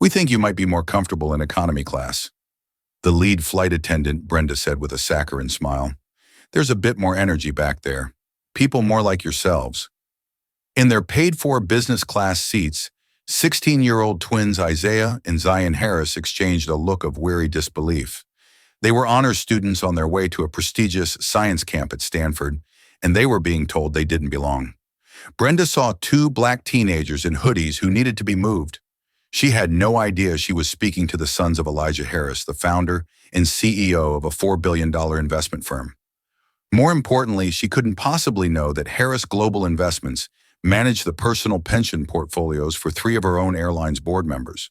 We think you might be more comfortable in economy class. The lead flight attendant, Brenda said with a saccharine smile. There's a bit more energy back there. People more like yourselves. In their paid-for business class seats, 16-year-old twins Isaiah and Zion Harris exchanged a look of weary disbelief. They were honors students on their way to a prestigious science camp at Stanford, and they were being told they didn't belong. Brenda saw two black teenagers in hoodies who needed to be moved. She had no idea she was speaking to the sons of Elijah Harris, the founder and CEO of a $4 billion investment firm. More importantly, she couldn't possibly know that Harris Global Investments managed the personal pension portfolios for three of her own airline's board members.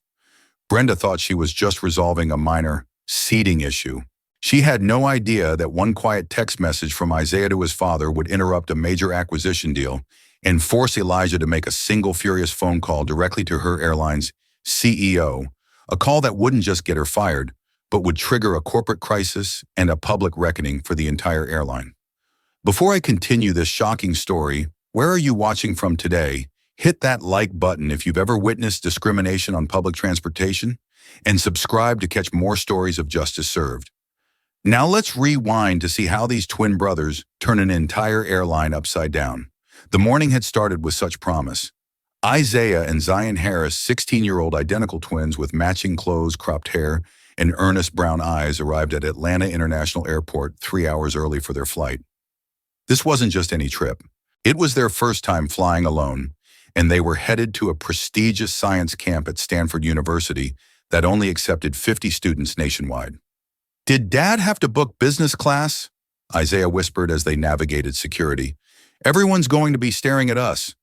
Brenda thought she was just resolving a minor seating issue. She had no idea that one quiet text message from Isaiah to his father would interrupt a major acquisition deal and force Elijah to make a single furious phone call directly to her airline's CEO, a call that wouldn't just get her fired, but would trigger a corporate crisis and a public reckoning for the entire airline. Before I continue this shocking story, where are you watching from today? Hit that like button if you've ever witnessed discrimination on public transportation, and subscribe to catch more stories of justice served. Now let's rewind to see how these twin brothers turn an entire airline upside down. The morning had started with such promise. Isaiah and Zion Harris, 16-year-old identical twins with matching clothes, cropped hair, and earnest brown eyes, arrived at Atlanta International Airport 3 hours early for their flight. This wasn't just any trip. It was their first time flying alone, and they were headed to a prestigious science camp at Stanford University that only accepted 50 students nationwide. "Did Dad have to book business class?" Isaiah whispered as they navigated security. "Everyone's going to be staring at us."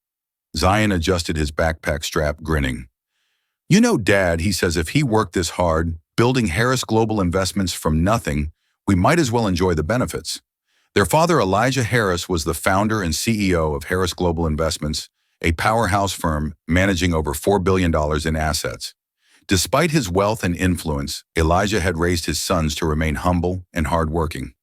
Zion adjusted his backpack strap, grinning. "You know, Dad," he says, "if he worked this hard, building Harris Global Investments from nothing, we might as well enjoy the benefits." Their father, Elijah Harris, was the founder and CEO of Harris Global Investments, a powerhouse firm managing over $4 billion in assets. Despite his wealth and influence, Elijah had raised his sons to remain humble and hardworking.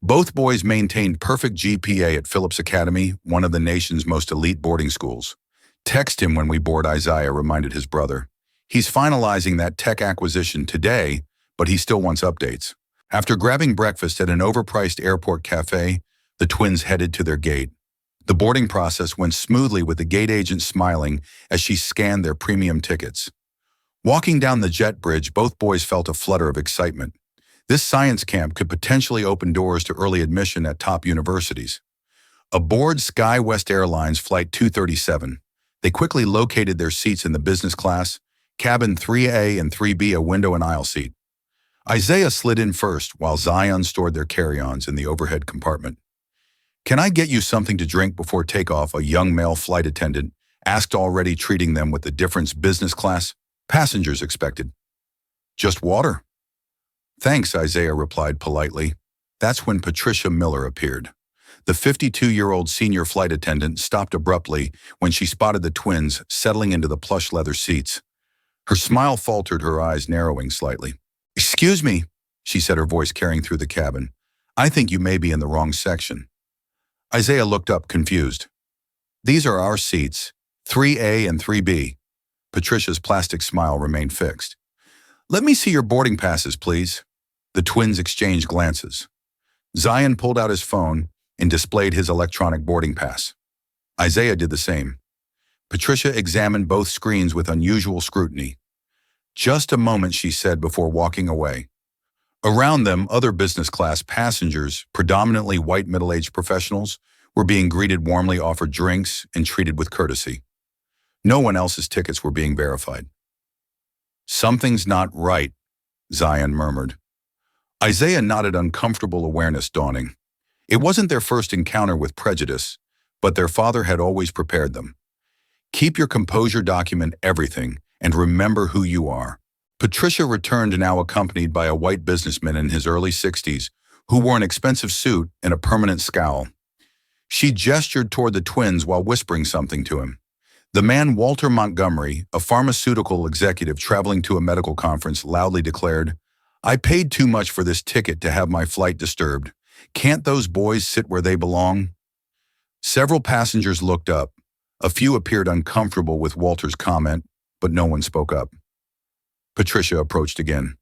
Both boys maintained perfect GPA at Phillips Academy, one of the nation's most elite boarding schools. "Text him when we board," Isaiah reminded his brother. "He's finalizing that tech acquisition today, but he still wants updates." After grabbing breakfast at an overpriced airport cafe, the twins headed to their gate. The boarding process went smoothly with the gate agent smiling as she scanned their premium tickets. Walking down the jet bridge, both boys felt a flutter of excitement. This science camp could potentially open doors to early admission at top universities. Aboard SkyWest Airlines Flight 237, they quickly located their seats in the business class, cabin 3A and 3B, a window and aisle seat. Isaiah slid in first, while Zion stored their carry-ons in the overhead compartment. "Can I get you something to drink before takeoff?" a young male flight attendant asked, already treating them with the difference business class passengers expected. "Just water." "Thanks," Isaiah replied politely. That's when Patricia Miller appeared. The 52-year-old senior flight attendant stopped abruptly when she spotted the twins settling into the plush leather seats. Her smile faltered, her eyes narrowing slightly. "Excuse me," she said, her voice carrying through the cabin. "I think you may be in the wrong section." Isaiah looked up, confused. "These are our seats, 3A and 3B. Patricia's plastic smile remained fixed. "Let me see your boarding passes, please." The twins exchanged glances. Zion pulled out his phone and displayed his electronic boarding pass. Isaiah did the same. Patricia examined both screens with unusual scrutiny. "Just a moment," she said before walking away. Around them, other business class passengers, predominantly white middle-aged professionals, were being greeted warmly, offered drinks, and treated with courtesy. No one else's tickets were being verified. "Something's not right," Zion murmured. Isaiah nodded, uncomfortable awareness dawning. It wasn't their first encounter with prejudice, but their father had always prepared them. "Keep your composure, document everything, and remember who you are." Patricia returned, now accompanied by a white businessman in his early 60s who wore an expensive suit and a permanent scowl. She gestured toward the twins while whispering something to him. The man, Walter Montgomery, a pharmaceutical executive traveling to a medical conference, loudly declared, "I paid too much for this ticket to have my flight disturbed. Can't those boys sit where they belong?" Several passengers looked up. A few appeared uncomfortable with Walter's comment, but no one spoke up. Patricia approached again.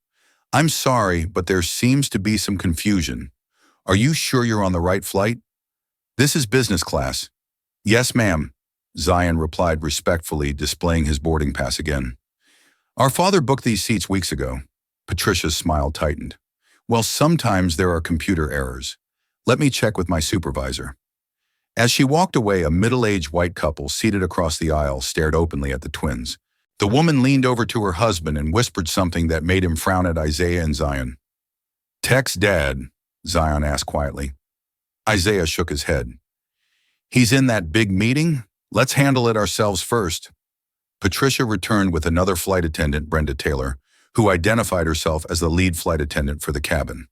I'm sorry, but there seems to be some confusion. Are you sure you're on the right flight? This is business class. Yes, ma'am, Zion replied respectfully, displaying his boarding pass again. Our father booked these seats weeks ago. Patricia's smile tightened. Well, sometimes there are computer errors. Let me check with my supervisor. As she walked away, a middle-aged white couple seated across the aisle stared openly at the twins. The woman leaned over to her husband and whispered something that made him frown at Isaiah and Zion. Text Dad, Zion asked quietly. Isaiah shook his head. He's in that big meeting? Let's handle it ourselves first. Patricia returned with another flight attendant, Brenda Taylor, who identified herself as the lead flight attendant for the cabin.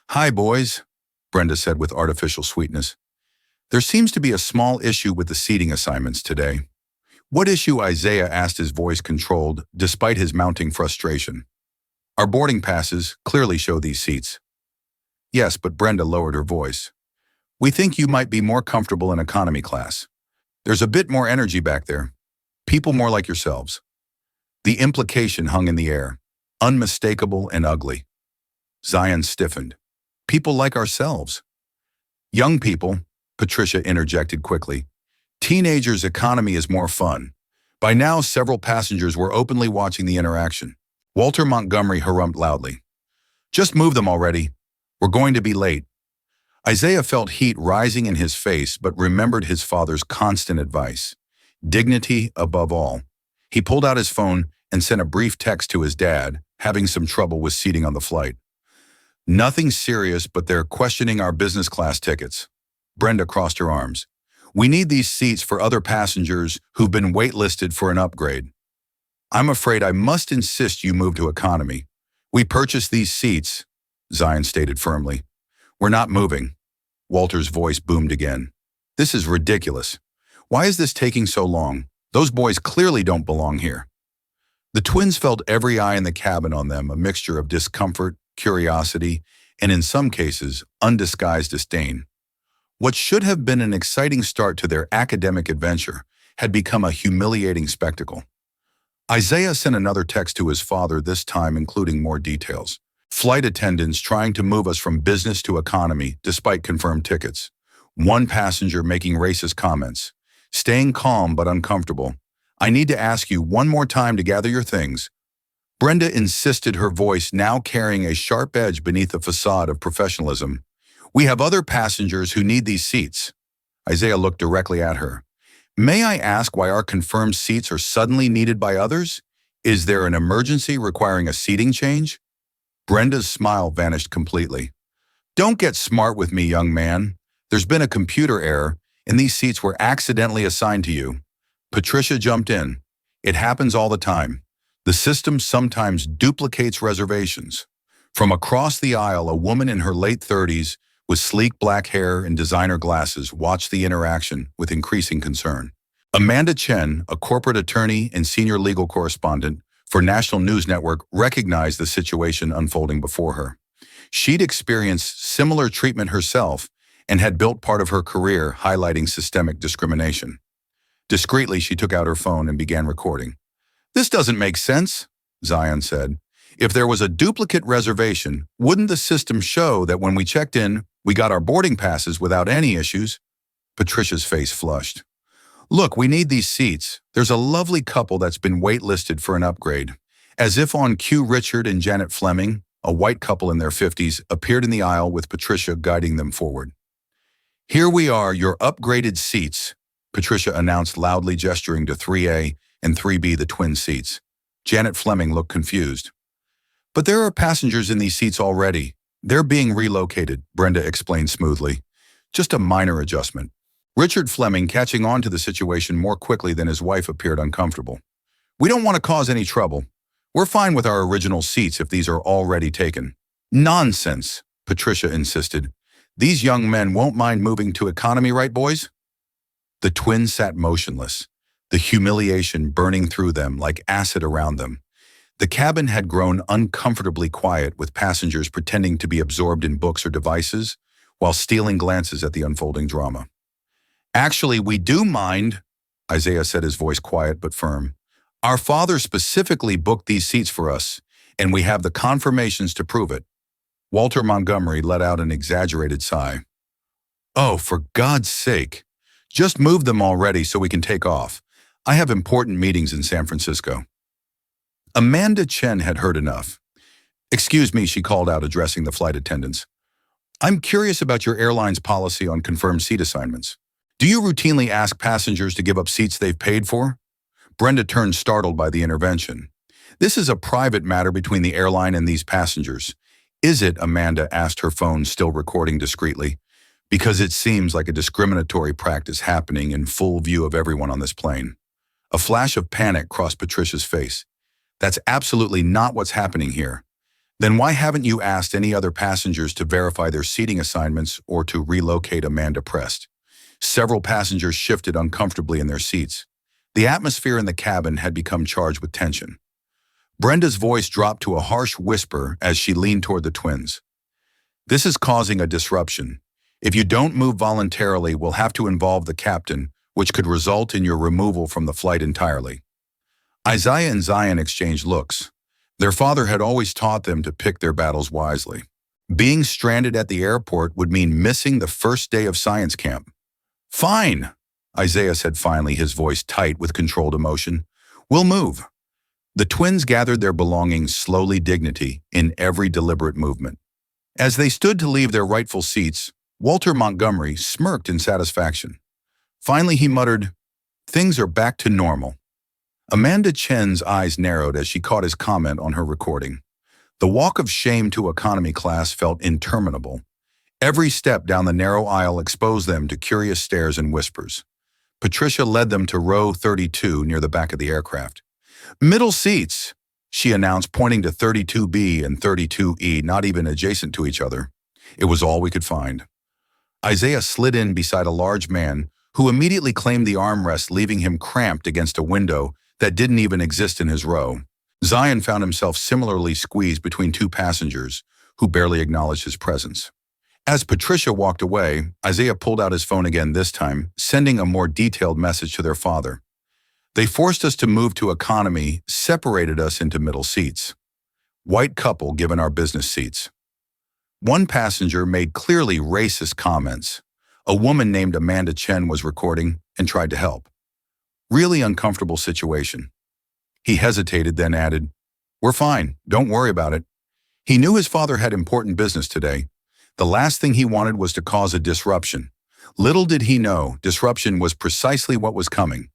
Hi, boys, Brenda said with artificial sweetness. There seems to be a small issue with the seating assignments today. What issue? Isaiah asked, his voice controlled, despite his mounting frustration. Our boarding passes clearly show these seats. Yes, but Brenda lowered her voice. We think you might be more comfortable in economy class. There's a bit more energy back there. People more like yourselves. The implication hung in the air, unmistakable and ugly. Zion stiffened. People like ourselves. Young people, Patricia interjected quickly. Teenagers' economy is more fun. By now, several passengers were openly watching the interaction. Walter Montgomery harrumphed loudly. Just move them already. We're going to be late. Isaiah felt heat rising in his face, but remembered his father's constant advice. Dignity above all. He pulled out his phone and sent a brief text to his dad, having some trouble with seating on the flight. Nothing serious, but they're questioning our business class tickets. Brenda crossed her arms. We need these seats for other passengers who've been waitlisted for an upgrade. I'm afraid I must insist you move to economy. We purchased these seats, Zion stated firmly. We're not moving. Walter's voice boomed again. This is ridiculous. Why is this taking so long? Those boys clearly don't belong here. The twins felt every eye in the cabin on them, a mixture of discomfort, curiosity, and in some cases, undisguised disdain. What should have been an exciting start to their academic adventure had become a humiliating spectacle. Isaiah sent another text to his father, this time including more details. Flight attendants trying to move us from business to economy despite confirmed tickets. One passenger making racist comments. Staying calm but uncomfortable. I need to ask you one more time to gather your things. Brenda insisted, her voice now carrying a sharp edge beneath a facade of professionalism. We have other passengers who need these seats. Isaiah looked directly at her. May I ask why our confirmed seats are suddenly needed by others? Is there an emergency requiring a seating change? Brenda's smile vanished completely. Don't get smart with me, young man. There's been a computer error, and these seats were accidentally assigned to you. Patricia jumped in. It happens all the time. The system sometimes duplicates reservations. From across the aisle, a woman in her late 30s with sleek black hair and designer glasses watched the interaction with increasing concern. Amanda Chen, a corporate attorney and senior legal correspondent for National News Network, recognized the situation unfolding before her. She'd experienced similar treatment herself and had built part of her career highlighting systemic discrimination. Discreetly, she took out her phone and began recording. This doesn't make sense, Zion said. If there was a duplicate reservation, wouldn't the system show that when we checked in, we got our boarding passes without any issues? Patricia's face flushed. Look, we need these seats. There's a lovely couple that's been waitlisted for an upgrade. As if on cue, Richard and Janet Fleming, a white couple in their 50s, appeared in the aisle with Patricia guiding them forward. Here we are, your upgraded seats, Patricia announced loudly, gesturing to 3A and 3B, the twin seats. Janet Fleming looked confused. But there are passengers in these seats already. They're being relocated, Brenda explained smoothly. Just a minor adjustment. Richard Fleming, catching on to the situation more quickly than his wife, appeared uncomfortable. We don't want to cause any trouble. We're fine with our original seats if these are already taken. Nonsense, Patricia insisted. These young men won't mind moving to economy, right, boys? The twins sat motionless, the humiliation burning through them like acid around them. The cabin had grown uncomfortably quiet, with passengers pretending to be absorbed in books or devices while stealing glances at the unfolding drama. Actually, we do mind, Isaiah said, his voice quiet but firm. Our father specifically booked these seats for us, and we have the confirmations to prove it. Walter Montgomery let out an exaggerated sigh. Oh, for God's sake. Just move them already so we can take off. I have important meetings in San Francisco. Amanda Chen had heard enough. Excuse me, she called out, addressing the flight attendants. I'm curious about your airline's policy on confirmed seat assignments. Do you routinely ask passengers to give up seats they've paid for? Brenda turned, startled by the intervention. This is a private matter between the airline and these passengers. Is it? Amanda asked, her phone still recording discreetly. Because it seems like a discriminatory practice happening in full view of everyone on this plane. A flash of panic crossed Patricia's face. That's absolutely not what's happening here. Then why haven't you asked any other passengers to verify their seating assignments or to relocate? Amanda pressed. Several passengers shifted uncomfortably in their seats. The atmosphere in the cabin had become charged with tension. Brenda's voice dropped to a harsh whisper as she leaned toward the twins. This is causing a disruption. If you don't move voluntarily, we'll have to involve the captain, which could result in your removal from the flight entirely. Isaiah and Zion exchanged looks. Their father had always taught them to pick their battles wisely. Being stranded at the airport would mean missing the first day of science camp. Fine, Isaiah said finally, his voice tight with controlled emotion. We'll move. The twins gathered their belongings slowly, dignity in every deliberate movement. As they stood to leave their rightful seats, Walter Montgomery smirked in satisfaction. Finally, he muttered, "Things are back to normal." Amanda Chen's eyes narrowed as she caught his comment on her recording. The walk of shame to economy class felt interminable. Every step down the narrow aisle exposed them to curious stares and whispers. Patricia led them to row 32 near the back of the aircraft. "Middle seats," she announced, pointing to 32B and 32E, not even adjacent to each other. It was all we could find. Isaiah slid in beside a large man who immediately claimed the armrest, leaving him cramped against a window that didn't even exist in his row. Zion found himself similarly squeezed between two passengers who barely acknowledged his presence. As Patricia walked away, Isaiah pulled out his phone again, this time sending a more detailed message to their father. They forced us to move to economy, separated us into middle seats. White couple given our business seats. One passenger made clearly racist comments. A woman named Amanda Chen was recording and tried to help. Really uncomfortable situation. He hesitated, then added, "We're fine, don't worry about it." He knew his father had important business today. The last thing he wanted was to cause a disruption. Little did he know, disruption was precisely what was coming.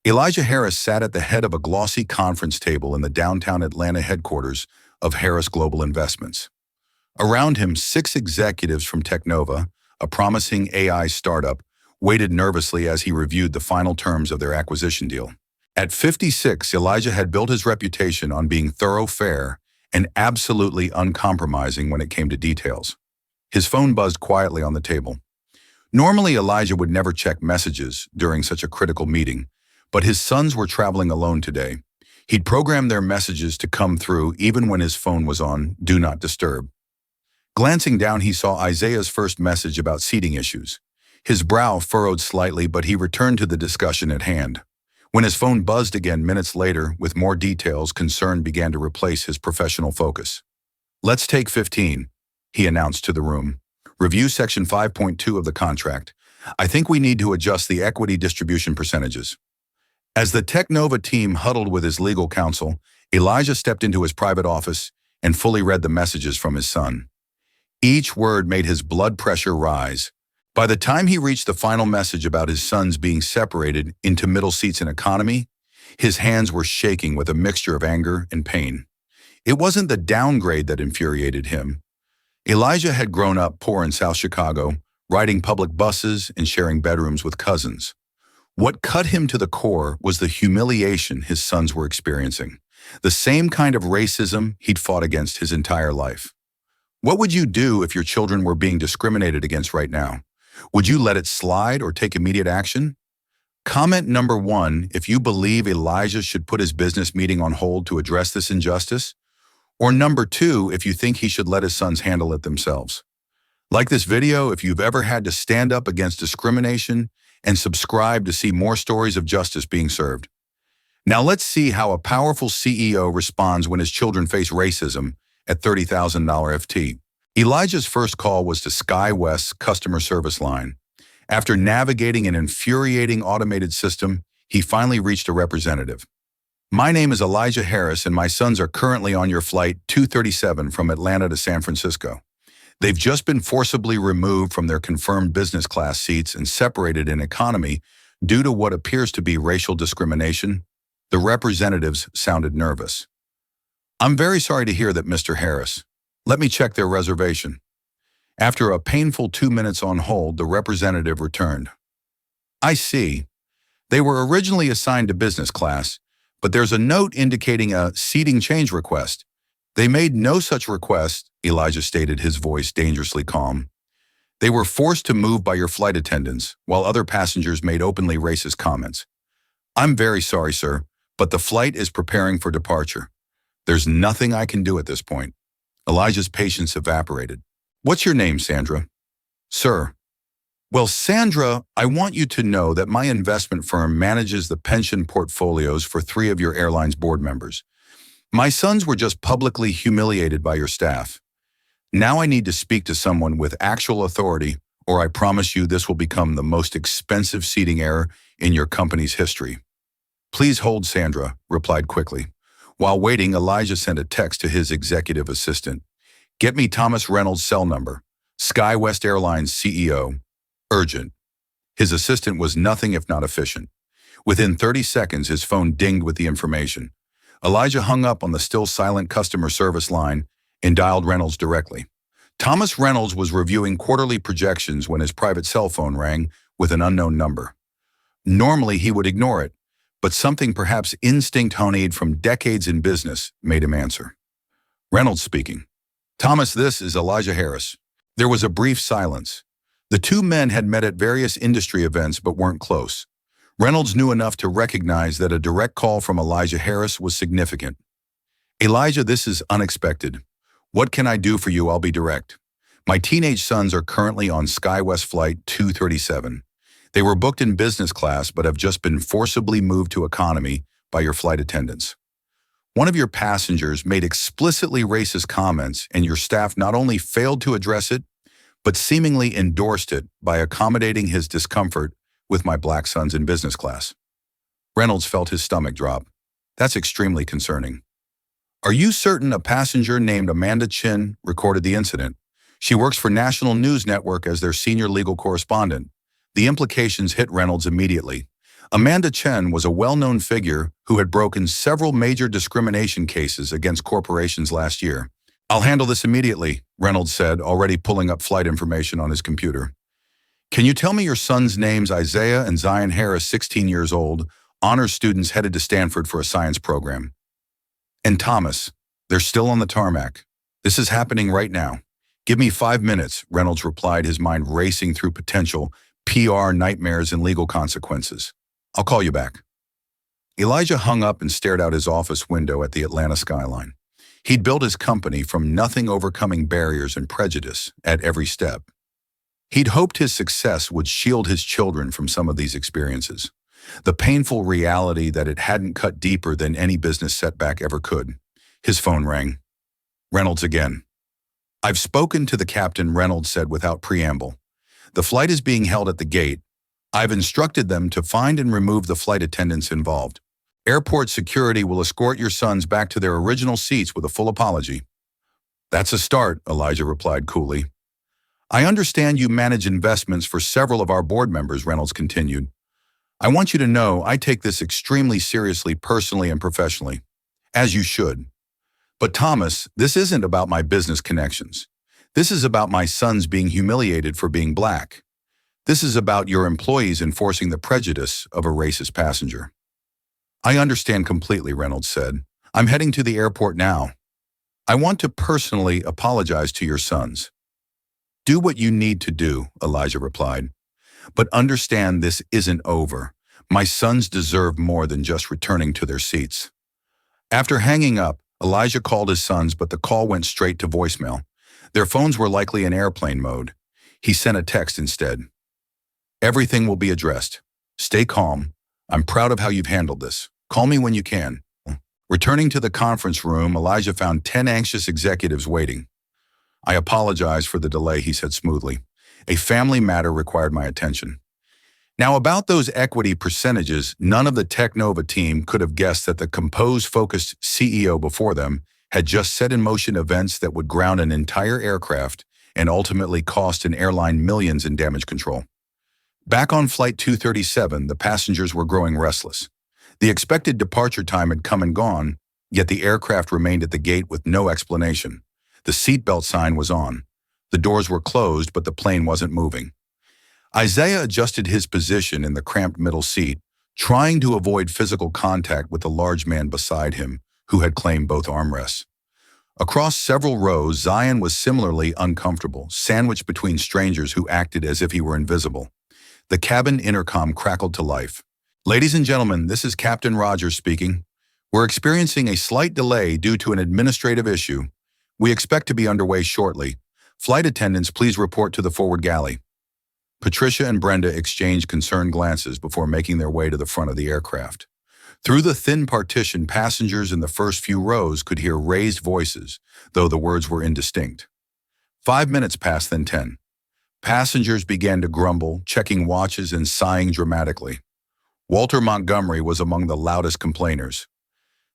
Elijah Harris sat at the head of a glossy conference table in the downtown Atlanta headquarters of Harris Global Investments. Around him, 6 executives from Technova, a promising AI startup, waited nervously as he reviewed the final terms of their acquisition deal. At 56, Elijah had built his reputation on being thorough, fair, and absolutely uncompromising when it came to details. His phone buzzed quietly on the table. Normally, Elijah would never check messages during such a critical meeting, but his sons were traveling alone today. He'd programmed their messages to come through even when his phone was on Do Not Disturb. Glancing down, he saw Isaiah's first message about seating issues. His brow furrowed slightly, but he returned to the discussion at hand. When his phone buzzed again minutes later with more details, concern began to replace his professional focus. "Let's take 15, he announced to the room. "Review Section 5.2 of the contract. I think we need to adjust the equity distribution percentages." As the Technova team huddled with his legal counsel, Elijah stepped into his private office and fully read the messages from his son. Each word made his blood pressure rise. By the time he reached the final message about his sons being separated into middle seats in economy, his hands were shaking with a mixture of anger and pain. It wasn't the downgrade that infuriated him. Elijah had grown up poor in South Chicago, riding public buses and sharing bedrooms with cousins. What cut him to the core was the humiliation his sons were experiencing, the same kind of racism he'd fought against his entire life. What would you do if your children were being discriminated against right now? Would you let it slide or take immediate action? Comment number 1 if you believe Elijah should put his business meeting on hold to address this injustice, or number 2 if you think he should let his sons handle it themselves. Like this video if you've ever had to stand up against discrimination, and subscribe to see more stories of justice being served. Now let's see how a powerful CEO responds when his children face racism at $30,000 FT. Elijah's first call was to SkyWest's customer service line. After navigating an infuriating automated system, he finally reached a representative. "My name is Elijah Harris, and my sons are currently on your flight 237 from Atlanta to San Francisco. They've just been forcibly removed from their confirmed business class seats and separated in economy due to what appears to be racial discrimination." The representatives sounded nervous. "I'm very sorry to hear that, Mr. Harris. Let me check their reservation." After a painful 2 minutes on hold, the representative returned. "I see. They were originally assigned to business class, but there's a note indicating a seating change request." "They made no such request," Elijah stated, his voice dangerously calm. "They were forced to move by your flight attendants, while other passengers made openly racist comments." "I'm very sorry, sir, but the flight is preparing for departure. There's nothing I can do at this point." Elijah's patience evaporated. "What's your name, Sandra?" "Sir." "Well, Sandra, I want you to know that my investment firm manages the pension portfolios for 3 of your airline's board members. My sons were just publicly humiliated by your staff. Now I need to speak to someone with actual authority, or I promise you this will become the most expensive seating error in your company's history." "Please hold," Sandra replied quickly. While waiting, Elijah sent a text to his executive assistant. "Get me Thomas Reynolds' cell number. SkyWest Airlines CEO. Urgent." His assistant was nothing if not efficient. Within 30 seconds, his phone dinged with the information. Elijah hung up on the still silent customer service line and dialed Reynolds directly. Thomas Reynolds was reviewing quarterly projections when his private cell phone rang with an unknown number. Normally, he would ignore it, but something perhaps instinct-honeyed from decades in business made him answer. "Reynolds speaking." "Thomas, this is Elijah Harris." There was a brief silence. The two men had met at various industry events but weren't close. Reynolds knew enough to recognize that a direct call from Elijah Harris was significant. "Elijah, this is unexpected. What can I do for you? I'll be direct. My teenage sons are currently on SkyWest Flight 237. They were booked in business class but have just been forcibly moved to economy by your flight attendants. One of your passengers made explicitly racist comments, and your staff not only failed to address it, but seemingly endorsed it by accommodating his discomfort with my black sons in business class." Reynolds felt his stomach drop. "That's extremely concerning. Are you certain a passenger named Amanda Chin recorded the incident? She works for National News Network as their senior legal correspondent." The implications hit Reynolds immediately. Amanda Chen was a well-known figure who had broken several major discrimination cases against corporations last year. "I'll handle this immediately," Reynolds said, already pulling up flight information on his computer. "Can you tell me your sons' names? Isaiah and Zion Harris, 16 years old, honors students headed to Stanford for a science program. And Thomas, they're still on the tarmac. This is happening right now. Give me 5 minutes," Reynolds replied, his mind racing through potential PR nightmares and legal consequences. "I'll call you back." Elijah hung up and stared out his office window at the Atlanta skyline. He'd built his company from nothing, overcoming barriers and prejudice at every step. He'd hoped his success would shield his children from some of these experiences, the painful reality that it hadn't cut deeper than any business setback ever could. His phone rang. Reynolds again. "I've spoken to the captain," Reynolds said without preamble. "The flight is being held at the gate. I've instructed them to find and remove the flight attendants involved. Airport security will escort your sons back to their original seats with a full apology." "That's a start," Elijah replied coolly. "I understand you manage investments for several of our board members," Reynolds continued. "I want you to know I take this extremely seriously, personally and professionally, as you should. But Thomas, this isn't about my business connections. This is about my sons being humiliated for being black. This is about your employees enforcing the prejudice of a racist passenger." "I understand completely," Reynolds said. "I'm heading to the airport now. I want to personally apologize to your sons." "Do what you need to do," Elijah replied. "But understand this isn't over. My sons deserve more than just returning to their seats." After hanging up, Elijah called his sons, but the call went straight to voicemail. Their phones were likely in airplane mode. He sent a text instead. "Everything will be addressed. Stay calm. I'm proud of how you've handled this. Call me when you can. Returning to the conference room, Elijah found 10 anxious executives waiting. I apologize for the delay, he said smoothly. A family matter required my attention. Now, about those equity percentages, none of the Technova team could have guessed that the composed, focused CEO before them had just set in motion events that would ground an entire aircraft and ultimately cost an airline millions in damage control. Back on Flight 237, the passengers were growing restless. The expected departure time had come and gone, yet the aircraft remained at the gate with no explanation. The seatbelt sign was on. The doors were closed, but the plane wasn't moving. Isaiah adjusted his position in the cramped middle seat, trying to avoid physical contact with the large man beside him, who had claimed both armrests. Across several rows, Zion was similarly uncomfortable, sandwiched between strangers who acted as if he were invisible. The cabin intercom crackled to life. "Ladies and gentlemen, this is Captain Rogers speaking. We're experiencing a slight delay due to an administrative issue. We expect to be underway shortly. Flight attendants, please report to the forward galley." Patricia and Brenda exchanged concerned glances before making their way to the front of the aircraft. Through the thin partition, passengers in the first few rows could hear raised voices, though the words were indistinct. 5 minutes passed, then 10. Passengers began to grumble, checking watches and sighing dramatically. Walter Montgomery was among the loudest complainers.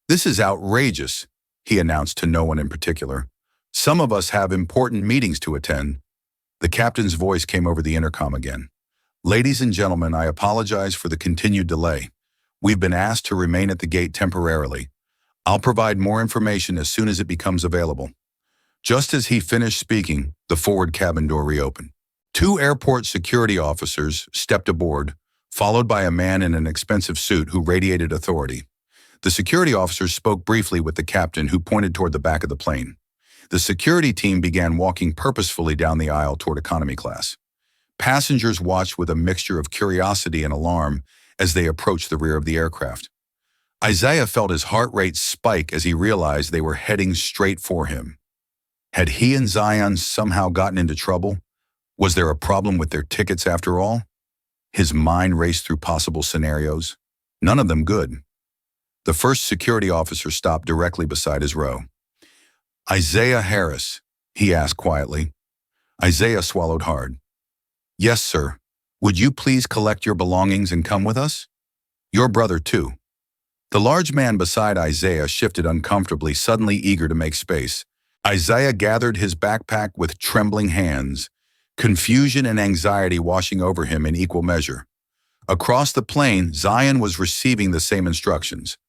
"This is outrageous," he announced to no one in particular. "Some of us have important meetings to attend." The captain's voice came over the intercom again. "Ladies and gentlemen, I apologize for the continued delay. We've been asked to remain at the gate temporarily. I'll provide more information as soon as it becomes available." Just as he finished speaking, the forward cabin door reopened. 2 airport security officers stepped aboard, followed by a man in an expensive suit who radiated authority. The security officers spoke briefly with the captain, who pointed toward the back of the plane. The security team began walking purposefully down the aisle toward economy class. Passengers watched with a mixture of curiosity and alarm as they approached the rear of the aircraft. Isaiah felt his heart rate spike as he realized they were heading straight for him. Had he and Zion somehow gotten into trouble? Was there a problem with their tickets after all? His mind raced through possible scenarios, none of them good. The first security officer stopped directly beside his row. "Isaiah Harris," he asked quietly. Isaiah swallowed hard. "Yes, sir. Would you please collect your belongings and come with us? Your brother, too." The large man beside Isaiah shifted uncomfortably, suddenly eager to make space. Isaiah gathered his backpack with trembling hands, confusion and anxiety washing over him in equal measure. Across the plane, Zion was receiving the same instructions.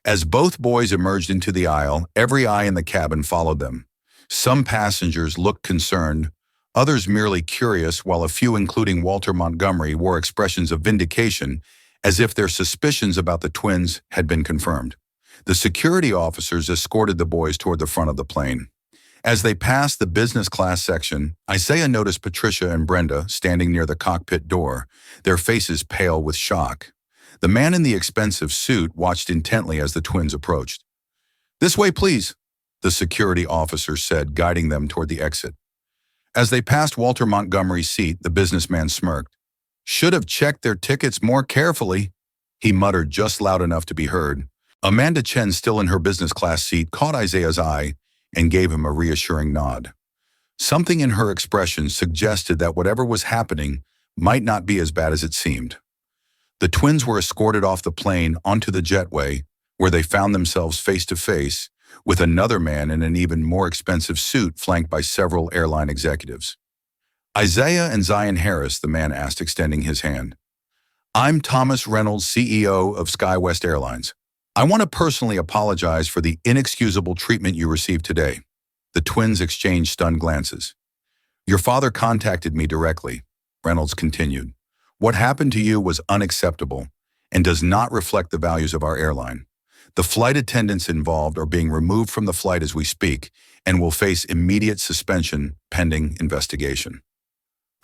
As both boys emerged into the aisle, every eye in the cabin followed them. Some passengers looked concerned, others merely curious, while a few, including Walter Montgomery, wore expressions of vindication, as if their suspicions about the twins had been confirmed. The security officers escorted the boys toward the front of the plane. As they passed the business class section, Isaiah noticed Patricia and Brenda standing near the cockpit door, their faces pale with shock. The man in the expensive suit watched intently as the twins approached. "This way, please," the security officer said, guiding them toward the exit. As they passed Walter Montgomery's seat, the businessman smirked. "Should have checked their tickets more carefully," he muttered just loud enough to be heard. Amanda Chen, still in her business class seat, caught Isaiah's eye and gave him a reassuring nod. Something in her expression suggested that whatever was happening might not be as bad as it seemed. The twins were escorted off the plane onto the jetway, where they found themselves face to face with another man in an even more expensive suit, flanked by several airline executives. "Isaiah and Zion Harris," the man asked, extending his hand. "I'm Thomas Reynolds, CEO of SkyWest Airlines. I want to personally apologize for the inexcusable treatment you received today." The twins exchanged stunned glances. "Your father contacted me directly," Reynolds continued. "What happened to you was unacceptable and does not reflect the values of our airline. The flight attendants involved are being removed from the flight as we speak and will face immediate suspension pending investigation."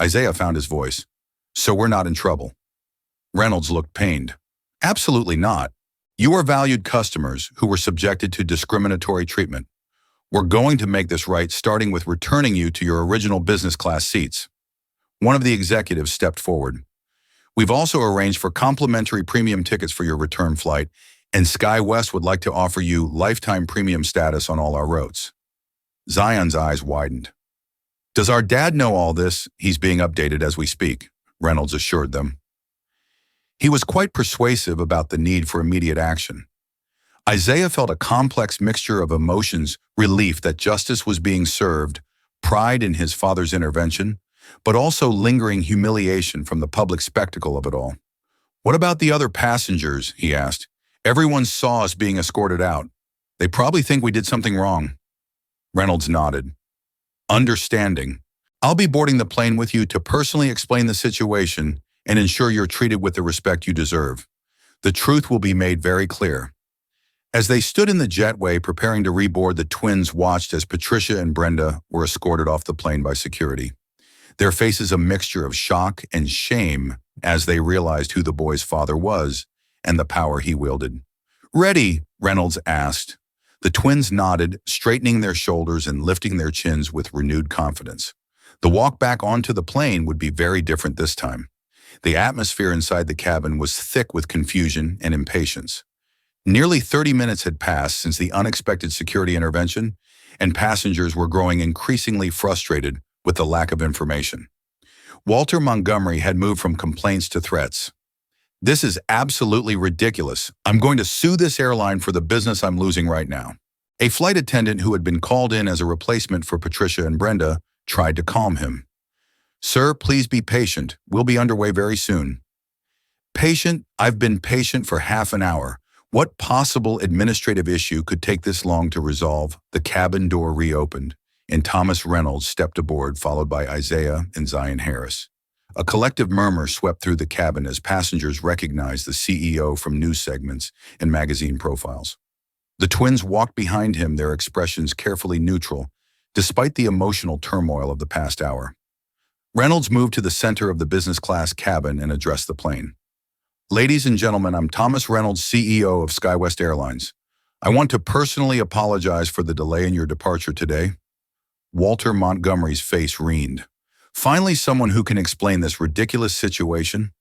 Isaiah found his voice. "So we're not in trouble?" Reynolds looked pained. "Absolutely not. You are valued customers who were subjected to discriminatory treatment. We're going to make this right, starting with returning you to your original business class seats." One of the executives stepped forward. "We've also arranged for complimentary premium tickets for your return flight And SkyWest would like to offer you lifetime premium status on all our routes. Zion's eyes widened. Does our dad know all this? He's being updated as we speak, Reynolds assured them. He was quite persuasive about the need for immediate action. Isaiah felt a complex mixture of emotions, relief that justice was being served, pride in his father's intervention, but also lingering humiliation from the public spectacle of it all. What about the other passengers? He asked. Everyone saw us being escorted out. They probably think we did something wrong. Reynolds nodded. Understanding. I'll be boarding the plane with you to personally explain the situation and ensure you're treated with the respect you deserve. The truth will be made very clear. As they stood in the jetway preparing to reboard, the twins watched as Patricia and Brenda were escorted off the plane by security. Their faces a mixture of shock and shame as they realized who the boy's father was and the power he wielded. Ready? Reynolds asked. The twins nodded, straightening their shoulders and lifting their chins with renewed confidence. The walk back onto the plane would be very different this time. The atmosphere inside the cabin was thick with confusion and impatience. Nearly 30 minutes had passed since the unexpected security intervention, and passengers were growing increasingly frustrated with the lack of information. Walter Montgomery had moved from complaints to threats. This is absolutely ridiculous. I'm going to sue this airline for the business I'm losing right now. A flight attendant who had been called in as a replacement for Patricia and Brenda tried to calm him. Sir, please be patient. We'll be underway very soon. Patient? I've been patient for half an hour. What possible administrative issue could take this long to resolve? The cabin door reopened, and Thomas Reynolds stepped aboard, followed by Isaiah and Zion Harris. A collective murmur swept through the cabin as passengers recognized the CEO from news segments and magazine profiles. The twins walked behind him, their expressions carefully neutral, despite the emotional turmoil of the past hour. Reynolds moved to the center of the business class cabin and addressed the plane. Ladies and gentlemen, I'm Thomas Reynolds, CEO of SkyWest Airlines. I want to personally apologize for the delay in your departure today. Walter Montgomery's face wrined. Finally, someone who can explain this ridiculous situation?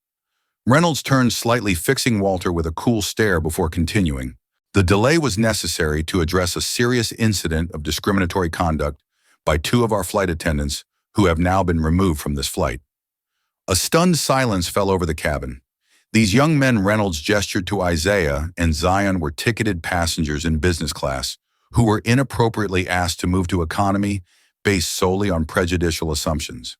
Reynolds turned slightly, fixing Walter with a cool stare before continuing. The delay was necessary to address a serious incident of discriminatory conduct by two of our flight attendants who have now been removed from this flight. A stunned silence fell over the cabin. These young men, Reynolds gestured to Isaiah and Zion, were ticketed passengers in business class who were inappropriately asked to move to economy based solely on prejudicial assumptions.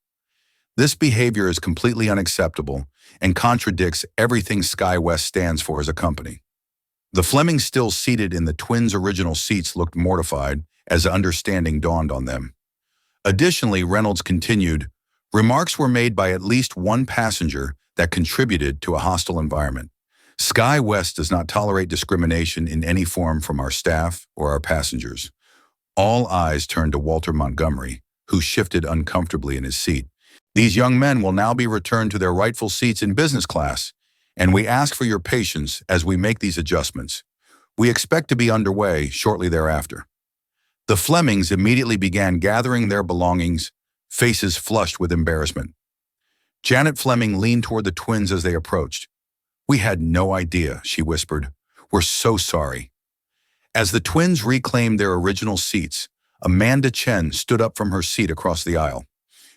This behavior is completely unacceptable and contradicts everything SkyWest stands for as a company. The Flemings, still seated in the twins' original seats, looked mortified as understanding dawned on them. Additionally, Reynolds continued, remarks were made by at least one passenger that contributed to a hostile environment. SkyWest does not tolerate discrimination in any form from our staff or our passengers. All eyes turned to Walter Montgomery, who shifted uncomfortably in his seat. These young men will now be returned to their rightful seats in business class, and we ask for your patience as we make these adjustments. We expect to be underway shortly thereafter. The Flemings immediately began gathering their belongings, faces flushed with embarrassment. Janet Fleming leaned toward the twins as they approached. We had no idea, she whispered. We're so sorry. As the twins reclaimed their original seats, Amanda Chen stood up from her seat across the aisle.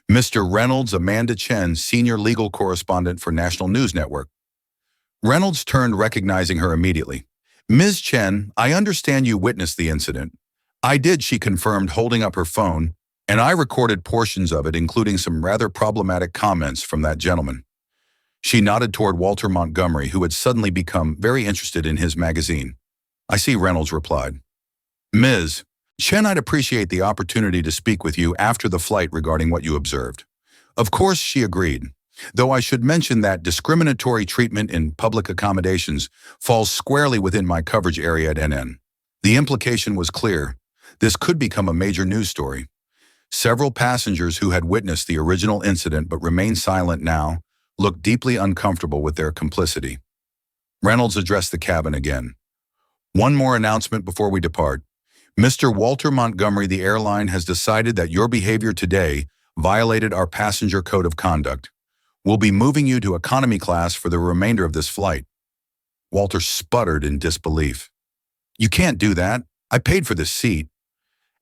Mr. Reynolds, Amanda Chen, senior legal correspondent for National News Network. Reynolds turned, recognizing her immediately. Ms. Chen, I understand you witnessed the incident. I did, she confirmed, holding up her phone, and I recorded portions of it, including some rather problematic comments from that gentleman. She nodded toward Walter Montgomery, who had suddenly become very interested in his magazine. I see, Reynolds replied. Ms. Chen, I'd appreciate the opportunity to speak with you after the flight regarding what you observed. Of course, she agreed, though I should mention that discriminatory treatment in public accommodations falls squarely within my coverage area at NN. The implication was clear. This could become a major news story. Several passengers who had witnessed the original incident but remained silent now looked deeply uncomfortable with their complicity. Reynolds addressed the cabin again. One more announcement before we depart. Mr. Walter Montgomery, the airline has decided that your behavior today violated our passenger code of conduct. We'll be moving you to economy class for the remainder of this flight. Walter sputtered in disbelief. You can't do that. I paid for this seat.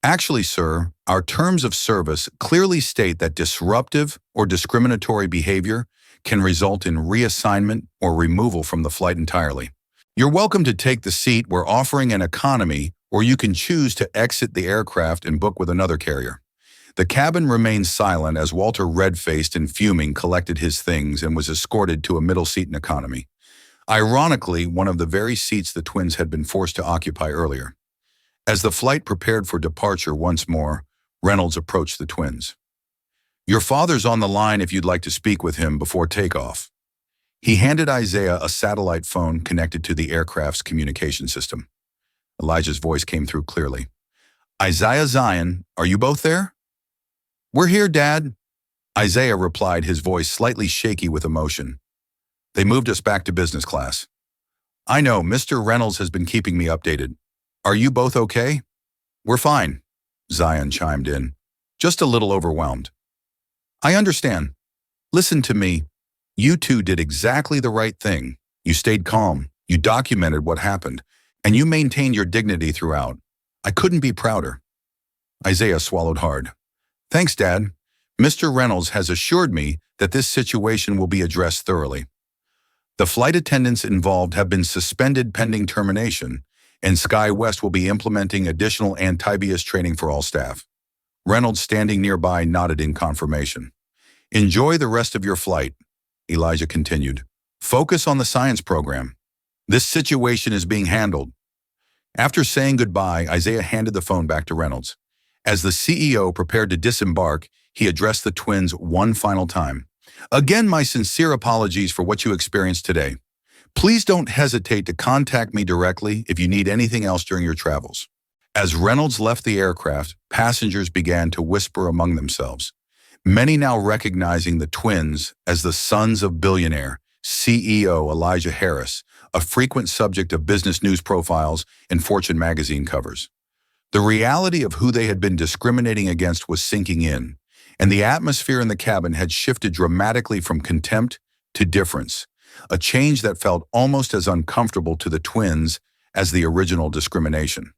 Actually, sir, our terms of service clearly state that disruptive or discriminatory behavior can result in reassignment or removal from the flight entirely. You're welcome to take the seat we're offering in economy, or you can choose to exit the aircraft and book with another carrier. The cabin remained silent as Walter, red-faced and fuming, collected his things and was escorted to a middle seat in economy. Ironically, one of the very seats the twins had been forced to occupy earlier. As the flight prepared for departure once more, Reynolds approached the twins. Your father's on the line if you'd like to speak with him before takeoff. He handed Isaiah a satellite phone connected to the aircraft's communication system. Elijah's voice came through clearly. Isaiah, Zion, are you both there? We're here, Dad. Isaiah replied, his voice slightly shaky with emotion. They moved us back to business class. I know, Mr. Reynolds has been keeping me updated. Are you both okay? We're fine, Zion chimed in, just a little overwhelmed. I understand. Listen to me. You two did exactly the right thing. You stayed calm, you documented what happened, and you maintained your dignity throughout. I couldn't be prouder. Isaiah swallowed hard. Thanks, Dad. Mr. Reynolds has assured me that this situation will be addressed thoroughly. The flight attendants involved have been suspended pending termination, and SkyWest will be implementing additional anti-bias training for all staff. Reynolds, standing nearby, nodded in confirmation. Enjoy the rest of your flight, Elijah continued. Focus on the science program. This situation is being handled. After saying goodbye, Isaiah handed the phone back to Reynolds. As the CEO prepared to disembark, he addressed the twins one final time. Again, my sincere apologies for what you experienced today. Please don't hesitate to contact me directly if you need anything else during your travels. As Reynolds left the aircraft, passengers began to whisper among themselves, many now recognizing the twins as the sons of billionaire CEO Elijah Harris, a frequent subject of business news profiles and Fortune magazine covers. The reality of who they had been discriminating against was sinking in, and the atmosphere in the cabin had shifted dramatically from contempt to difference, a change that felt almost as uncomfortable to the twins as the original discrimination.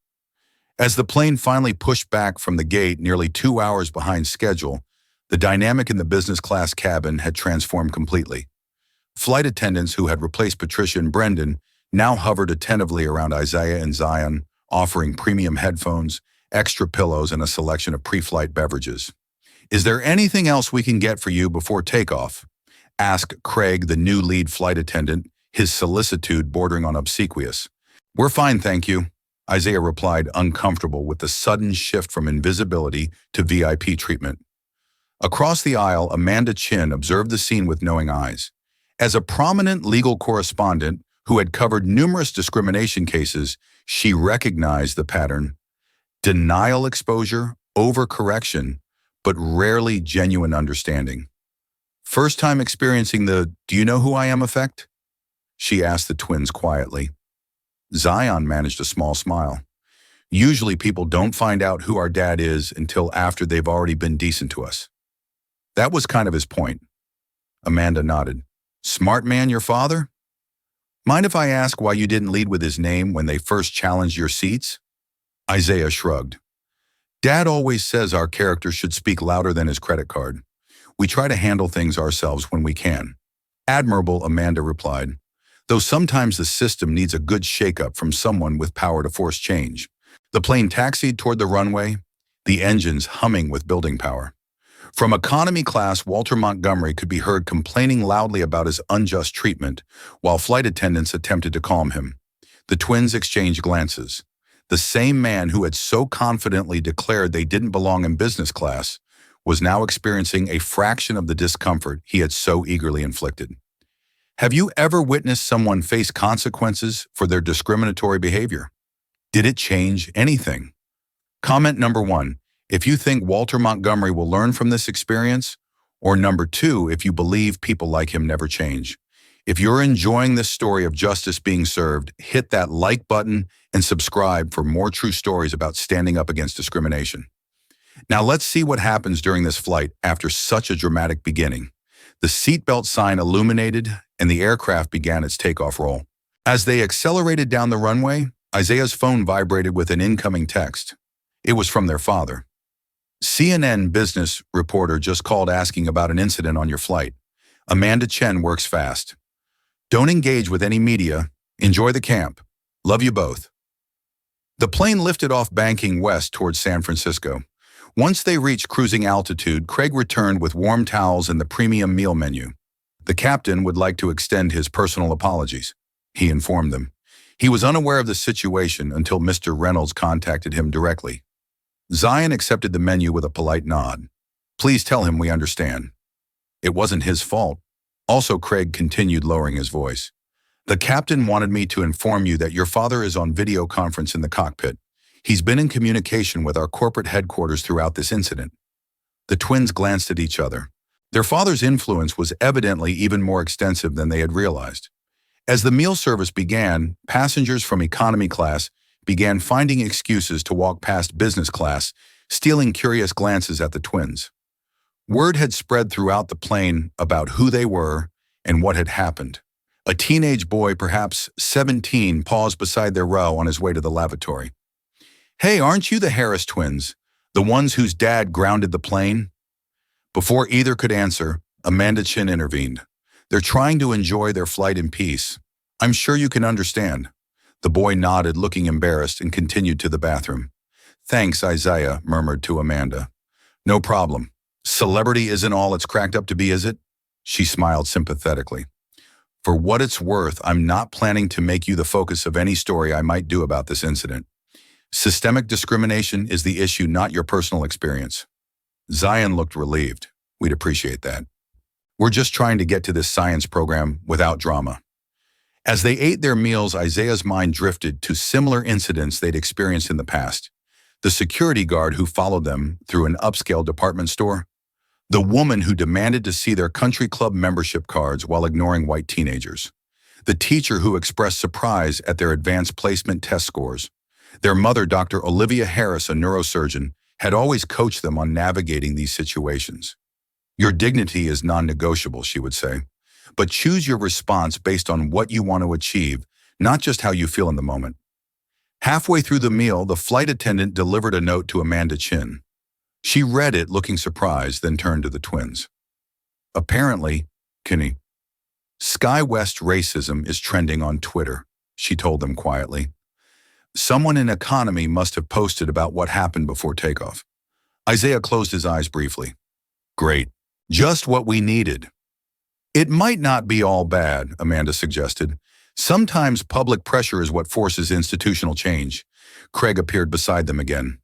As the plane finally pushed back from the gate nearly 2 hours behind schedule, the dynamic in the business class cabin had transformed completely. Flight attendants who had replaced Patricia and Brendan now hovered attentively around Isaiah and Zion, offering premium headphones, extra pillows, and a selection of pre-flight beverages. Is there anything else we can get for you before takeoff? Asked Craig, the new lead flight attendant, his solicitude bordering on obsequious. We're fine, thank you, Isaiah replied, uncomfortable with the sudden shift from invisibility to VIP treatment. Across the aisle, Amanda Chin observed the scene with knowing eyes. As a prominent legal correspondent who had covered numerous discrimination cases, she recognized the pattern. Denial exposure, overcorrection, but rarely genuine understanding. First time experiencing the "do you know who I am" effect? She asked the twins quietly. Zion managed a small smile. Usually people don't find out who our dad is until after they've already been decent to us. That was kind of his point. Amanda nodded. Smart man, your father? Mind if I ask why you didn't lead with his name when they first challenged your seats? Isaiah shrugged. Dad always says our character should speak louder than his credit card. We try to handle things ourselves when we can. Admirable, Amanda replied, though sometimes the system needs a good shake-up from someone with power to force change. The plane taxied toward the runway, the engines humming with building power. From economy class, Walter Montgomery could be heard complaining loudly about his unjust treatment, while flight attendants attempted to calm him. The twins exchanged glances. The same man who had so confidently declared they didn't belong in business class was now experiencing a fraction of the discomfort he had so eagerly inflicted. Have you ever witnessed someone face consequences for their discriminatory behavior? Did it change anything? Comment number 1, if you think Walter Montgomery will learn from this experience, or number 2, if you believe people like him never change. If you're enjoying this story of justice being served, hit that like button and subscribe for more true stories about standing up against discrimination. Now let's see what happens during this flight after such a dramatic beginning. The seatbelt sign illuminated and the aircraft began its takeoff roll. As they accelerated down the runway, Isaiah's phone vibrated with an incoming text. It was from their father. CNN business reporter just called asking about an incident on your flight. Amanda Chen works fast. Don't engage with any media. Enjoy the camp. Love you both. The plane lifted off banking west towards San Francisco. Once they reached cruising altitude, Craig returned with warm towels and the premium meal menu. The captain would like to extend his personal apologies, he informed them. He was unaware of the situation until Mr. Reynolds contacted him directly. Zion accepted the menu with a polite nod. Please tell him we understand. It wasn't his fault. Also, Craig continued, lowering his voice. The captain wanted me to inform you that your father is on video conference in the cockpit. He's been in communication with our corporate headquarters throughout this incident. The twins glanced at each other. Their father's influence was evidently even more extensive than they had realized. As the meal service began, passengers from economy class began finding excuses to walk past business class, stealing curious glances at the twins. Word had spread throughout the plane about who they were and what had happened. A teenage boy, perhaps 17, paused beside their row on his way to the lavatory. Hey, aren't you the Harris twins, the ones whose dad grounded the plane? Before either could answer, Amanda Chen intervened. They're trying to enjoy their flight in peace. I'm sure you can understand. The boy nodded, looking embarrassed, and continued to the bathroom. Thanks, Isaiah murmured to Amanda. No problem. Celebrity isn't all it's cracked up to be, is it? She smiled sympathetically. For what it's worth, I'm not planning to make you the focus of any story I might do about this incident. Systemic discrimination is the issue, not your personal experience. Zion looked relieved. We'd appreciate that. We're just trying to get to this science program without drama. As they ate their meals, Isaiah's mind drifted to similar incidents they'd experienced in the past. The security guard who followed them through an upscale department store. The woman who demanded to see their country club membership cards while ignoring white teenagers. The teacher who expressed surprise at their advanced placement test scores. Their mother, Dr. Olivia Harris, a neurosurgeon, had always coached them on navigating these situations. Your dignity is non-negotiable, she would say, but choose your response based on what you want to achieve, not just how you feel in the moment. Halfway through the meal, the flight attendant delivered a note to Amanda Chen. She read it, looking surprised, then turned to the twins. Apparently, Kenny, SkyWest racism is trending on Twitter, she told them quietly. Someone in economy must have posted about what happened before takeoff. Isaiah closed his eyes briefly. Great. Just what we needed. It might not be all bad, Amanda suggested. Sometimes public pressure is what forces institutional change. Craig appeared beside them again.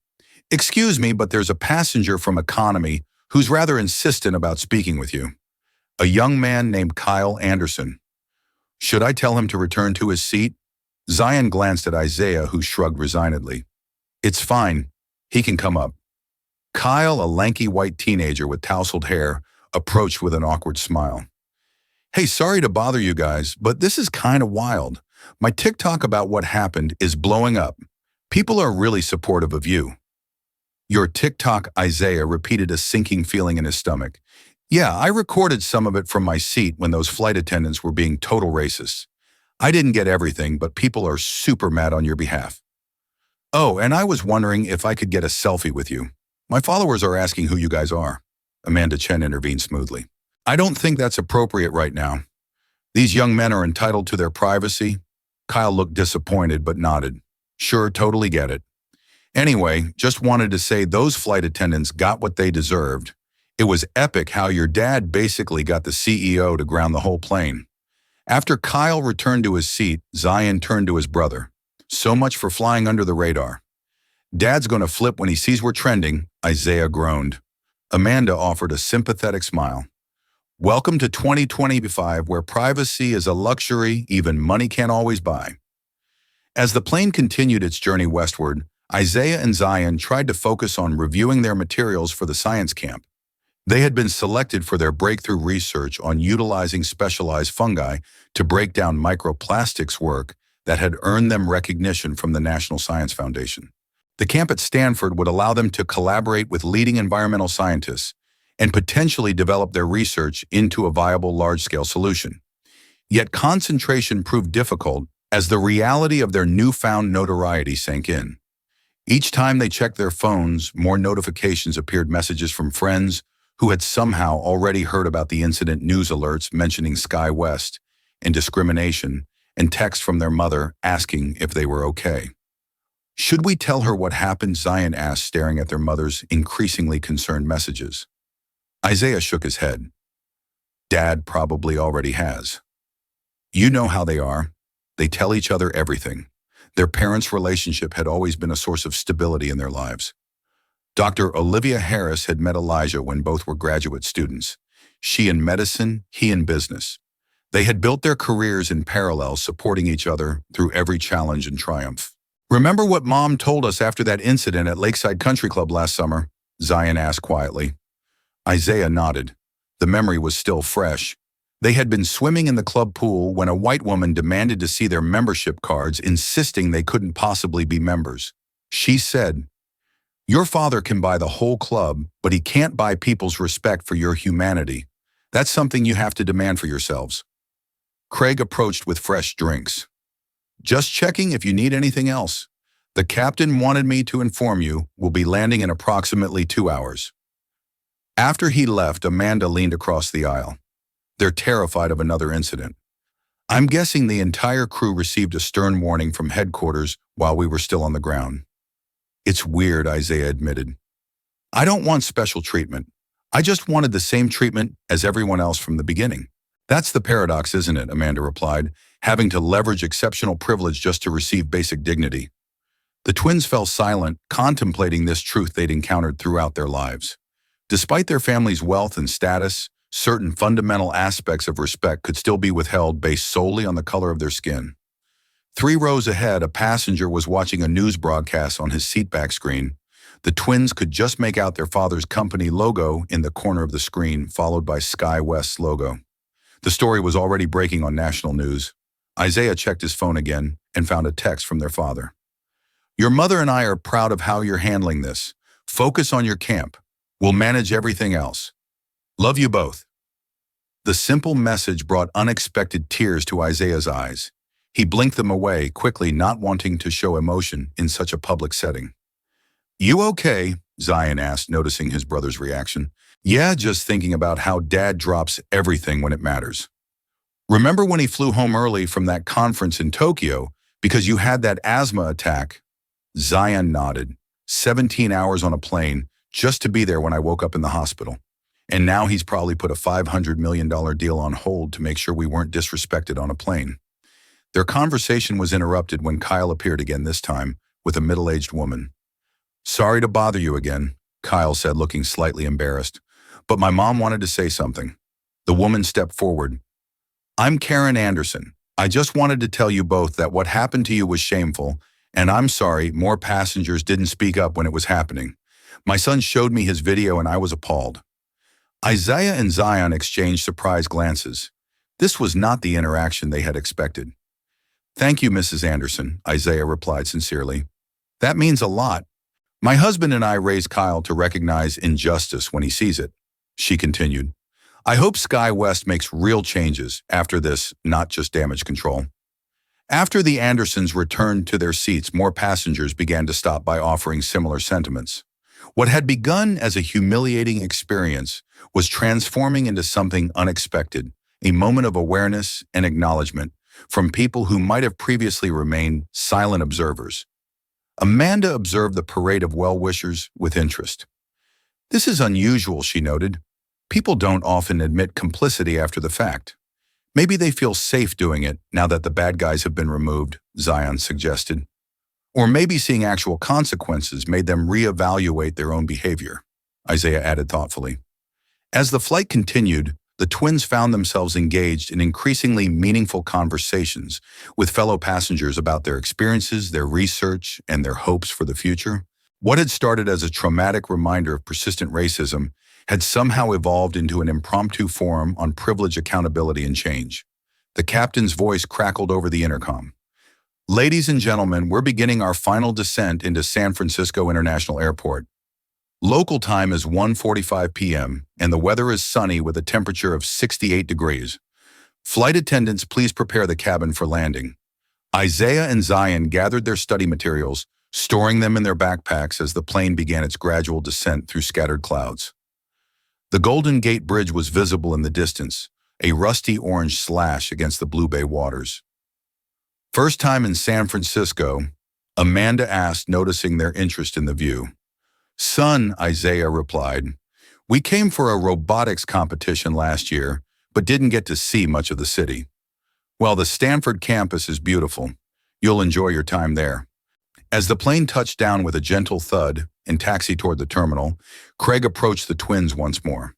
Excuse me, but there's a passenger from economy who's rather insistent about speaking with you. A young man named Kyle Anderson. Should I tell him to return to his seat? Zion glanced at Isaiah, who shrugged resignedly. It's fine. He can come up. Kyle, a lanky white teenager with tousled hair, approached with an awkward smile. Hey, sorry to bother you guys, but this is kind of wild. My TikTok about what happened is blowing up. People are really supportive of you. Your TikTok, Isaiah repeated, a sinking feeling in his stomach. Yeah, I recorded some of it from my seat when those flight attendants were being total racists. I didn't get everything, but people are super mad on your behalf. Oh, and I was wondering if I could get a selfie with you. My followers are asking who you guys are. Amanda Chen intervened smoothly. I don't think that's appropriate right now. These young men are entitled to their privacy. Kyle looked disappointed but nodded. Sure, totally get it. Anyway, just wanted to say those flight attendants got what they deserved. It was epic how your dad basically got the CEO to ground the whole plane. After Kyle returned to his seat, Zion turned to his brother. So much for flying under the radar. Dad's gonna flip when he sees we're trending, Isaiah groaned. Amanda offered a sympathetic smile. Welcome to 2025, where privacy is a luxury even money can't always buy. As the plane continued its journey westward, Isaiah and Zion tried to focus on reviewing their materials for the science camp. They had been selected for their breakthrough research on utilizing specialized fungi to break down microplastics work that had earned them recognition from the National Science Foundation. The camp at Stanford would allow them to collaborate with leading environmental scientists and potentially develop their research into a viable large-scale solution. Yet concentration proved difficult as the reality of their newfound notoriety sank in. Each time they checked their phones, more notifications appeared, messages from friends who had somehow already heard about the incident, news alerts mentioning Sky West and discrimination, and texts from their mother asking if they were okay. Should we tell her what happened? Zion asked, staring at their mother's increasingly concerned messages. Isaiah shook his head. Dad probably already has. You know how they are. They tell each other everything. Their parents' relationship had always been a source of stability in their lives. Dr. Olivia Harris had met Elijah when both were graduate students. She in medicine, he in business. They had built their careers in parallel, supporting each other through every challenge and triumph. Remember what Mom told us after that incident at Lakeside Country Club last summer? Zion asked quietly. Isaiah nodded. The memory was still fresh. They had been swimming in the club pool when a white woman demanded to see their membership cards, insisting they couldn't possibly be members. She said, "Your father can buy the whole club, but he can't buy people's respect for your humanity. That's something you have to demand for yourselves." Craig approached with fresh drinks. "Just checking if you need anything else. The captain wanted me to inform you we'll be landing in approximately 2 hours." After he left, Amanda leaned across the aisle. They're terrified of another incident. I'm guessing the entire crew received a stern warning from headquarters while we were still on the ground. It's weird, Isaiah admitted. I don't want special treatment. I just wanted the same treatment as everyone else from the beginning. That's the paradox, isn't it? Amanda replied, having to leverage exceptional privilege just to receive basic dignity. The twins fell silent, contemplating this truth they'd encountered throughout their lives. Despite their family's wealth and status, certain fundamental aspects of respect could still be withheld based solely on the color of their skin. 3 rows ahead, a passenger was watching a news broadcast on his seatback screen. The twins could just make out their father's company logo in the corner of the screen, followed by Sky West's logo. The story was already breaking on national news. Isaiah checked his phone again and found a text from their father. Your mother and I are proud of how you're handling this. Focus on your camp. We'll manage everything else. Love you both. The simple message brought unexpected tears to Isaiah's eyes. He blinked them away, quickly, not wanting to show emotion in such a public setting. You okay? Zion asked, noticing his brother's reaction. Yeah, just thinking about how Dad drops everything when it matters. Remember when he flew home early from that conference in Tokyo because you had that asthma attack? Zion nodded. 17 hours on a plane just to be there when I woke up in the hospital. And now he's probably put a $500 million deal on hold to make sure we weren't disrespected on a plane. Their conversation was interrupted when Kyle appeared again, this time with a middle-aged woman. Sorry to bother you again, Kyle said, looking slightly embarrassed, but my mom wanted to say something. The woman stepped forward. I'm Karen Anderson. I just wanted to tell you both that what happened to you was shameful, and I'm sorry more passengers didn't speak up when it was happening. My son showed me his video and I was appalled. Isaiah and Zion exchanged surprised glances. This was not the interaction they had expected. Thank you, Mrs. Anderson, Isaiah replied sincerely. That means a lot. My husband and I raised Kyle to recognize injustice when he sees it, she continued. I hope Sky West makes real changes after this, not just damage control. After the Andersons returned to their seats, more passengers began to stop by, offering similar sentiments. What had begun as a humiliating experience was transforming into something unexpected, a moment of awareness and acknowledgement from people who might have previously remained silent observers. Amanda observed the parade of well-wishers with interest. This is unusual, she noted. People don't often admit complicity after the fact. Maybe they feel safe doing it now that the bad guys have been removed, Zion suggested. Or maybe seeing actual consequences made them reevaluate their own behavior, Isaiah added thoughtfully. As the flight continued, the twins found themselves engaged in increasingly meaningful conversations with fellow passengers about their experiences, their research, and their hopes for the future. What had started as a traumatic reminder of persistent racism had somehow evolved into an impromptu forum on privilege, accountability, and change. The captain's voice crackled over the intercom. Ladies and gentlemen, we're beginning our final descent into San Francisco International Airport. Local time is 1:45 p.m., and the weather is sunny with a temperature of 68 degrees. Flight attendants, please prepare the cabin for landing. Isaiah and Zion gathered their study materials, storing them in their backpacks as the plane began its gradual descent through scattered clouds. The Golden Gate Bridge was visible in the distance, a rusty orange slash against the Blue Bay waters. "First time in San Francisco?" Amanda asked, noticing their interest in the view. "Son," Isaiah replied, "we came for a robotics competition last year, but didn't get to see much of the city. Well, the Stanford campus is beautiful. You'll enjoy your time there." As the plane touched down with a gentle thud and taxied toward the terminal, Craig approached the twins once more.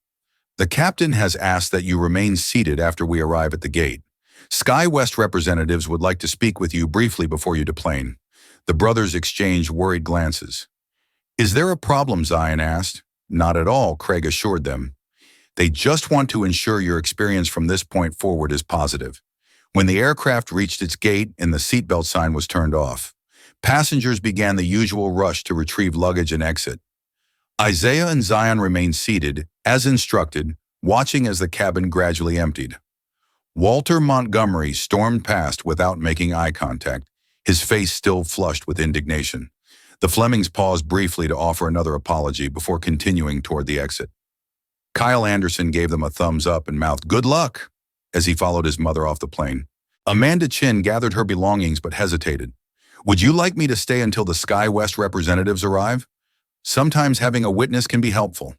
"The captain has asked that you remain seated after we arrive at the gate. SkyWest representatives would like to speak with you briefly before you deplane." The brothers exchanged worried glances. "Is there a problem?" Zion asked. "Not at all," Craig assured them. "They just want to ensure your experience from this point forward is positive." When the aircraft reached its gate and the seatbelt sign was turned off, passengers began the usual rush to retrieve luggage and exit. Isaiah and Zion remained seated, as instructed, watching as the cabin gradually emptied. Walter Montgomery stormed past without making eye contact, his face still flushed with indignation. The Flemings paused briefly to offer another apology before continuing toward the exit. Kyle Anderson gave them a thumbs up and mouthed, "Good luck," as he followed his mother off the plane. Amanda Chin gathered her belongings but hesitated. "Would you like me to stay until the SkyWest representatives arrive? Sometimes having a witness can be helpful."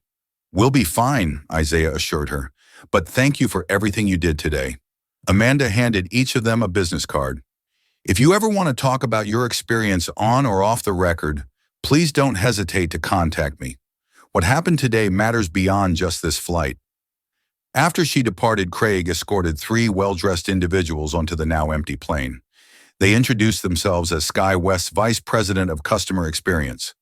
"We'll be fine," Isaiah assured her, "but thank you for everything you did today." Amanda handed each of them a business card. "If you ever want to talk about your experience on or off the record, please don't hesitate to contact me. What happened today matters beyond just this flight." After she departed, Craig escorted 3 well-dressed individuals onto the now empty plane. They introduced themselves as SkyWest's Vice President of Customer Experience,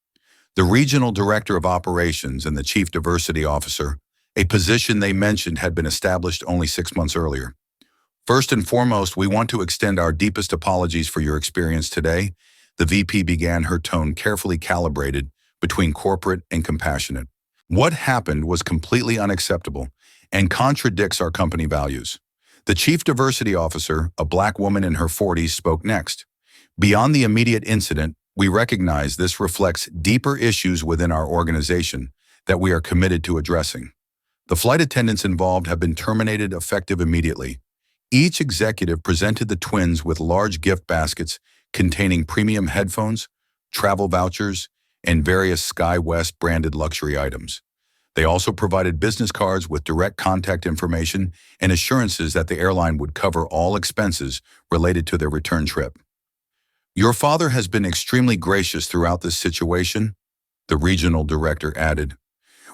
the Regional Director of Operations, and the Chief Diversity Officer, a position they mentioned had been established only 6 months earlier. "First and foremost, we want to extend our deepest apologies for your experience today," the VP began, her tone carefully calibrated between corporate and compassionate. "What happened was completely unacceptable and contradicts our company values." The Chief Diversity Officer, a Black woman in her 40s, spoke next. "Beyond the immediate incident, we recognize this reflects deeper issues within our organization that we are committed to addressing. The flight attendants involved have been terminated effective immediately." Each executive presented the twins with large gift baskets containing premium headphones, travel vouchers, and various SkyWest branded luxury items. They also provided business cards with direct contact information and assurances that the airline would cover all expenses related to their return trip. "Your father has been extremely gracious throughout this situation," the regional director added.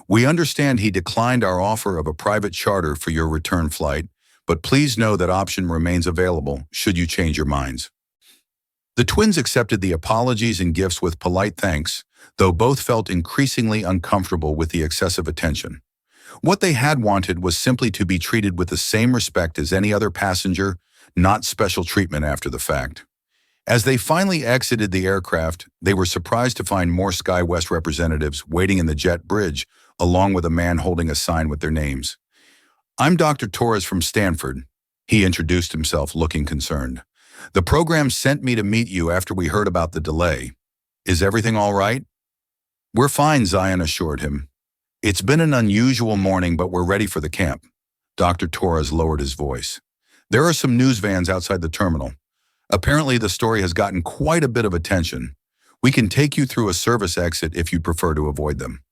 "We understand he declined our offer of a private charter for your return flight, but please know that option remains available should you change your minds." The twins accepted the apologies and gifts with polite thanks, though both felt increasingly uncomfortable with the excessive attention. What they had wanted was simply to be treated with the same respect as any other passenger, not special treatment after the fact. As they finally exited the aircraft, they were surprised to find more SkyWest representatives waiting in the jet bridge, along with a man holding a sign with their names. "I'm Dr. Torres from Stanford," he introduced himself, looking concerned. "The program sent me to meet you after we heard about the delay. Is everything all right?" "We're fine," Zion assured him. "It's been an unusual morning, but we're ready for the camp." Dr. Torres lowered his voice. "There are some news vans outside the terminal. Apparently the story has gotten quite a bit of attention. We can take you through a service exit if you prefer to avoid them."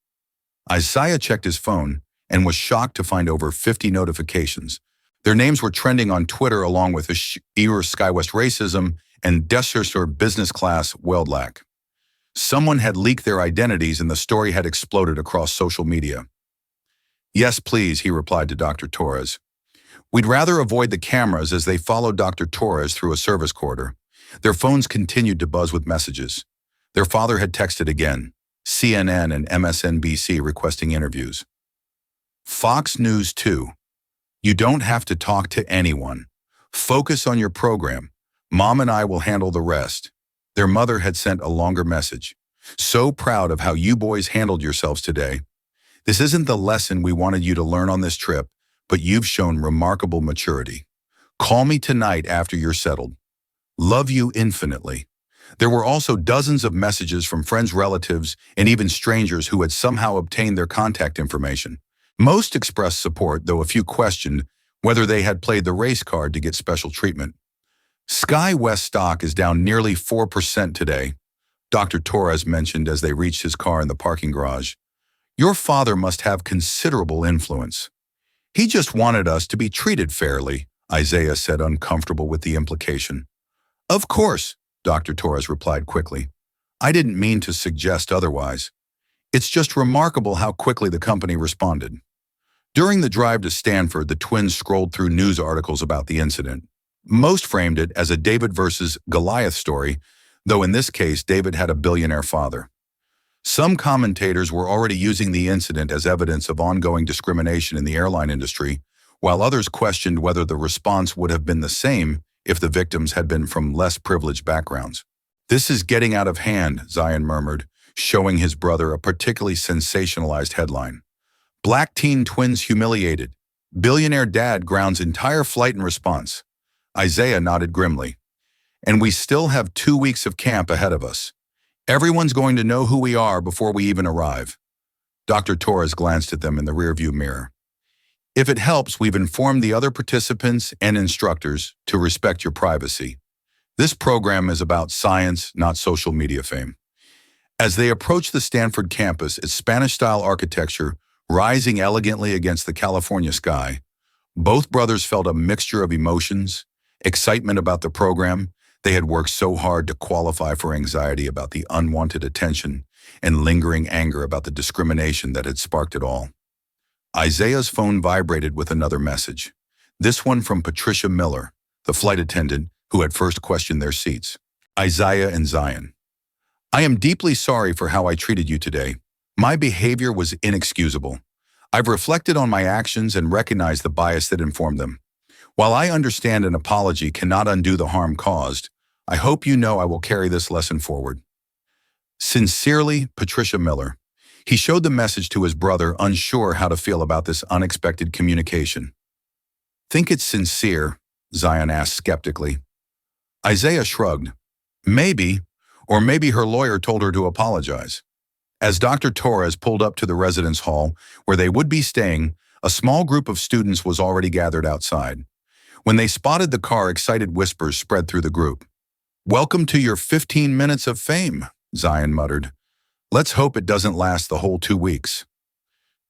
Isaiah checked his phone and was shocked to find over 50 notifications. Their names were trending on Twitter along with Ear SkyWest Racism and Dessertor Business Class Weldlack. Someone had leaked their identities and the story had exploded across social media. "Yes, please," he replied to Dr. Torres. "We'd rather avoid the cameras," as they followed Dr. Torres through a service corridor. Their phones continued to buzz with messages. Their father had texted again, CNN and MSNBC requesting interviews. Fox News 2. "You don't have to talk to anyone. Focus on your program. Mom and I will handle the rest." Their mother had sent a longer message. "So proud of how you boys handled yourselves today. This isn't the lesson we wanted you to learn on this trip, but you've shown remarkable maturity. Call me tonight after you're settled. Love you infinitely. There were also dozens of messages from friends, relatives, and even strangers who had somehow obtained their contact information. Most expressed support, though a few questioned whether they had played the race card to get special treatment. SkyWest stock is down nearly 4% today, Dr. Torres mentioned as they reached his car in the parking garage. Your father must have considerable influence. He just wanted us to be treated fairly, Isaiah said, uncomfortable with the implication. Of course, Dr. Torres replied quickly. I didn't mean to suggest otherwise. It's just remarkable how quickly the company responded. During the drive to Stanford, the twins scrolled through news articles about the incident. Most framed it as a David versus Goliath story, though in this case, David had a billionaire father. Some commentators were already using the incident as evidence of ongoing discrimination in the airline industry, while others questioned whether the response would have been the same if the victims had been from less privileged backgrounds. This is getting out of hand, Zion murmured, showing his brother a particularly sensationalized headline. Black teen twins humiliated. Billionaire dad grounds entire flight in response. Isaiah nodded grimly. And we still have 2 weeks of camp ahead of us. Everyone's going to know who we are before we even arrive. Dr. Torres glanced at them in the rearview mirror. If it helps, we've informed the other participants and instructors to respect your privacy. This program is about science, not social media fame. As they approached the Stanford campus, its Spanish-style architecture rising elegantly against the California sky, both brothers felt a mixture of emotions, excitement about the program. They had worked so hard to qualify for anxiety about the unwanted attention and lingering anger about the discrimination that had sparked it all. Isaiah's phone vibrated with another message, this one from Patricia Miller, the flight attendant who had first questioned their seats. Isaiah and Zion. I am deeply sorry for how I treated you today. My behavior was inexcusable. I've reflected on my actions and recognized the bias that informed them. While I understand an apology cannot undo the harm caused, I hope you know I will carry this lesson forward. Sincerely, Patricia Miller. He showed the message to his brother, unsure how to feel about this unexpected communication. Think it's sincere? Zion asked skeptically. Isaiah shrugged. Maybe, or maybe her lawyer told her to apologize. As Dr. Torres pulled up to the residence hall where they would be staying, a small group of students was already gathered outside. When they spotted the car, excited whispers spread through the group. Welcome to your 15 minutes of fame, Zion muttered. Let's hope it doesn't last the whole 2 weeks.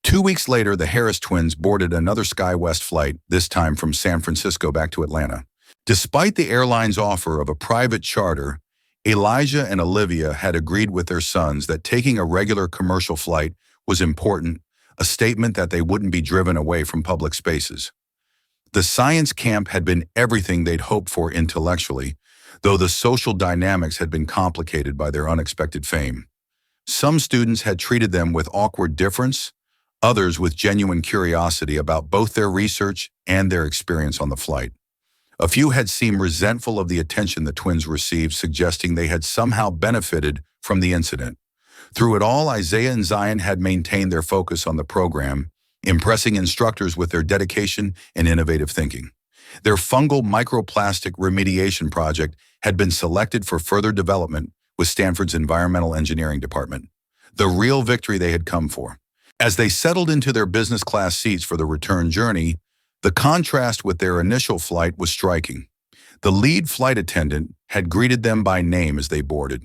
2 weeks later, the Harris twins boarded another SkyWest flight, this time from San Francisco back to Atlanta. Despite the airline's offer of a private charter, Elijah and Olivia had agreed with their sons that taking a regular commercial flight was important, a statement that they wouldn't be driven away from public spaces. The science camp had been everything they'd hoped for intellectually, though the social dynamics had been complicated by their unexpected fame. Some students had treated them with awkward difference, others with genuine curiosity about both their research and their experience on the flight. A few had seemed resentful of the attention the twins received, suggesting they had somehow benefited from the incident. Through it all, Isaiah and Zion had maintained their focus on the program, impressing instructors with their dedication and innovative thinking. Their fungal microplastic remediation project had been selected for further development with Stanford's Environmental Engineering Department, the real victory they had come for. As they settled into their business class seats for the return journey, the contrast with their initial flight was striking. The lead flight attendant had greeted them by name as they boarded.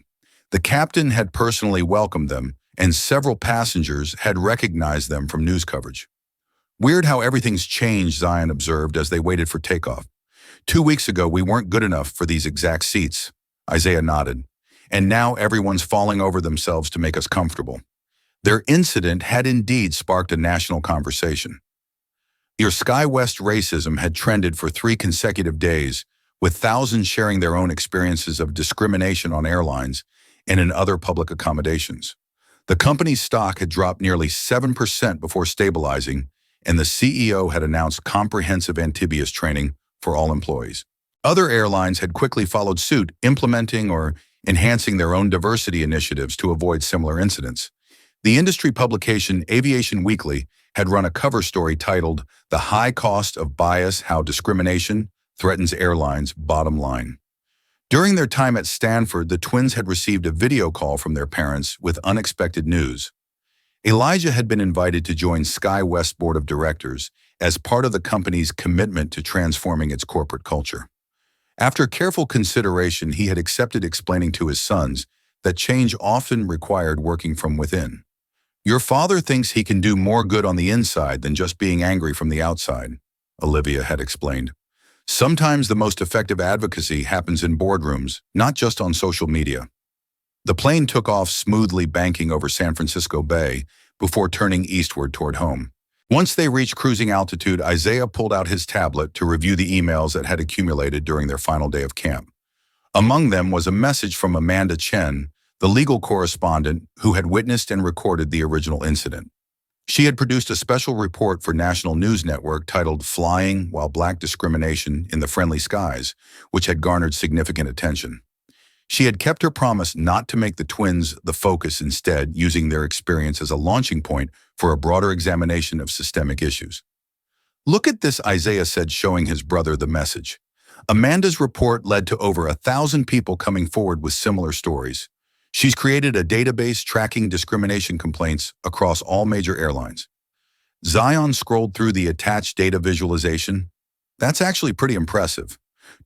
The captain had personally welcomed them, and several passengers had recognized them from news coverage. Weird how everything's changed, Zion observed as they waited for takeoff. 2 weeks ago, we weren't good enough for these exact seats. Isaiah nodded. And now everyone's falling over themselves to make us comfortable. Their incident had indeed sparked a national conversation. Your SkyWest racism had trended for 3 consecutive days, with thousands sharing their own experiences of discrimination on airlines and in other public accommodations. The company's stock had dropped nearly 7% before stabilizing, and the CEO had announced comprehensive anti-bias training for all employees. Other airlines had quickly followed suit, implementing or enhancing their own diversity initiatives to avoid similar incidents. The industry publication Aviation Weekly had run a cover story titled "The High Cost of Bias: How Discrimination Threatens Airlines' Bottom Line." During their time at Stanford, the twins had received a video call from their parents with unexpected news. Elijah had been invited to join SkyWest's board of directors as part of the company's commitment to transforming its corporate culture. After careful consideration, he had accepted, explaining to his sons that change often required working from within. "Your father thinks he can do more good on the inside than just being angry from the outside," Olivia had explained. "Sometimes the most effective advocacy happens in boardrooms, not just on social media." The plane took off smoothly, banking over San Francisco Bay before turning eastward toward home. Once they reached cruising altitude, Isaiah pulled out his tablet to review the emails that had accumulated during their final day of camp. Among them was a message from Amanda Chen, the legal correspondent who had witnessed and recorded the original incident. She had produced a special report for National News Network titled "Flying While Black Discrimination in the Friendly Skies," which had garnered significant attention. She had kept her promise not to make the twins the focus, instead using their experience as a launching point for a broader examination of systemic issues. "Look at this," Isaiah said, showing his brother the message. Amanda's report led to over 1,000 people coming forward with similar stories. She's created a database tracking discrimination complaints across all major airlines. Zion scrolled through the attached data visualization. "That's actually pretty impressive.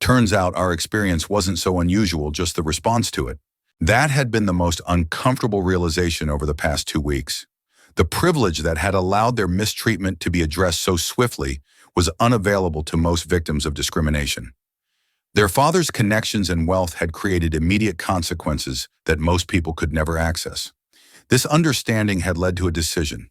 Turns out our experience wasn't so unusual, just the response to it." That had been the most uncomfortable realization over the past 2 weeks. The privilege that had allowed their mistreatment to be addressed so swiftly was unavailable to most victims of discrimination. Their father's connections and wealth had created immediate consequences that most people could never access. This understanding had led to a decision.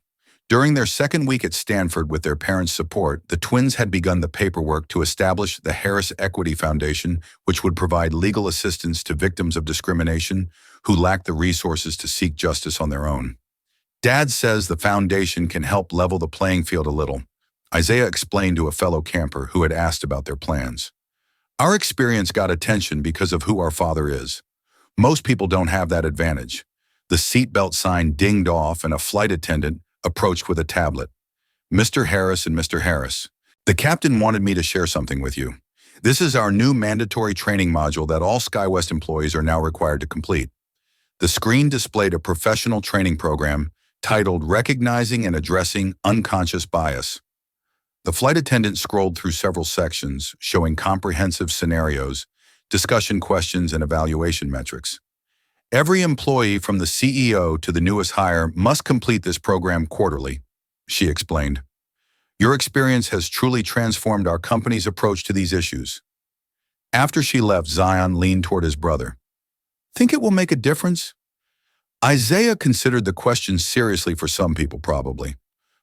During their second week at Stanford, with their parents' support, the twins had begun the paperwork to establish the Harris Equity Foundation, which would provide legal assistance to victims of discrimination who lacked the resources to seek justice on their own. "Dad says the foundation can help level the playing field a little," Isaiah explained to a fellow camper who had asked about their plans. "Our experience got attention because of who our father is. Most people don't have that advantage." The seatbelt sign dinged off and a flight attendant approached with a tablet. "Mr. Harris and Mr. Harris, the captain wanted me to share something with you. This is our new mandatory training module that all SkyWest employees are now required to complete." The screen displayed a professional training program titled "Recognizing and Addressing Unconscious Bias." The flight attendant scrolled through several sections, showing comprehensive scenarios, discussion questions, and evaluation metrics. "Every employee from the CEO to the newest hire must complete this program quarterly," she explained. "Your experience has truly transformed our company's approach to these issues." After she left, Zion leaned toward his brother. "Think it will make a difference?" Isaiah considered the question seriously. "For some people, probably.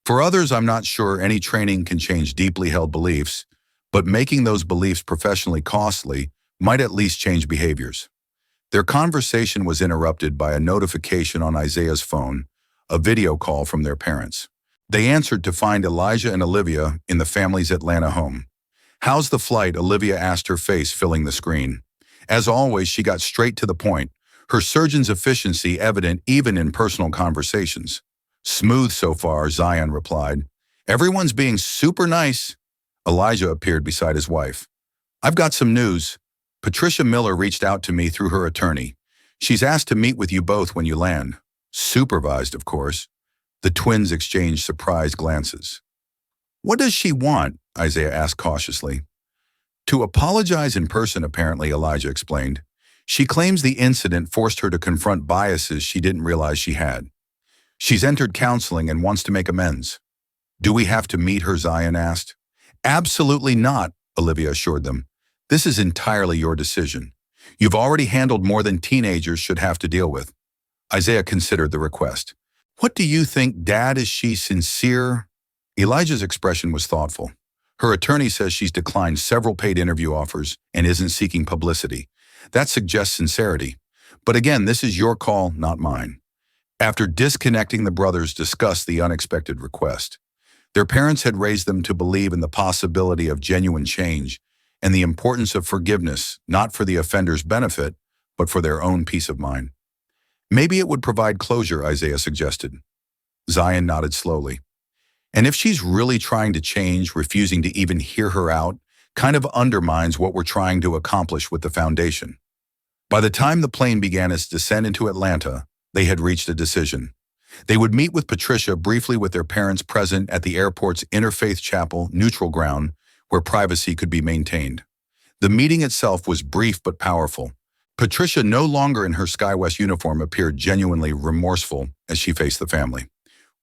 For others, I'm not sure. Any training can change deeply held beliefs, but making those beliefs professionally costly might at least change behaviors." Their conversation was interrupted by a notification on Isaiah's phone, a video call from their parents. They answered to find Elijah and Olivia in the family's Atlanta home. "How's the flight?" Olivia asked, her face filling the screen. As always, she got straight to the point, her surgeon's efficiency evident even in personal conversations. "Smooth so far," Zion replied. "Everyone's being super nice." Elijah appeared beside his wife. "I've got some news. Patricia Miller reached out to me through her attorney. She's asked to meet with you both when you land." "Supervised, of course." The twins exchanged surprised glances. "What does she want?" Isaiah asked cautiously. "To apologize in person, apparently," Elijah explained. "She claims the incident forced her to confront biases she didn't realize she had. She's entered counseling and wants to make amends." "Do we have to meet her?" Zion asked. "Absolutely not," Olivia assured them. "This is entirely your decision. You've already handled more than teenagers should have to deal with." Isaiah considered the request. "What do you think, Dad? Is she sincere?" Elijah's expression was thoughtful. "Her attorney says she's declined several paid interview offers and isn't seeking publicity. That suggests sincerity. But again, this is your call, not mine." After disconnecting, the brothers discussed the unexpected request. Their parents had raised them to believe in the possibility of genuine change and the importance of forgiveness, not for the offender's benefit, but for their own peace of mind. "Maybe it would provide closure," Isaiah suggested. Zion nodded slowly. "And if she's really trying to change, refusing to even hear her out kind of undermines what we're trying to accomplish with the foundation." By the time the plane began its descent into Atlanta, they had reached a decision. They would meet with Patricia briefly with their parents present at the airport's interfaith chapel, neutral ground, where privacy could be maintained. The meeting itself was brief but powerful. Patricia, no longer in her SkyWest uniform, appeared genuinely remorseful as she faced the family.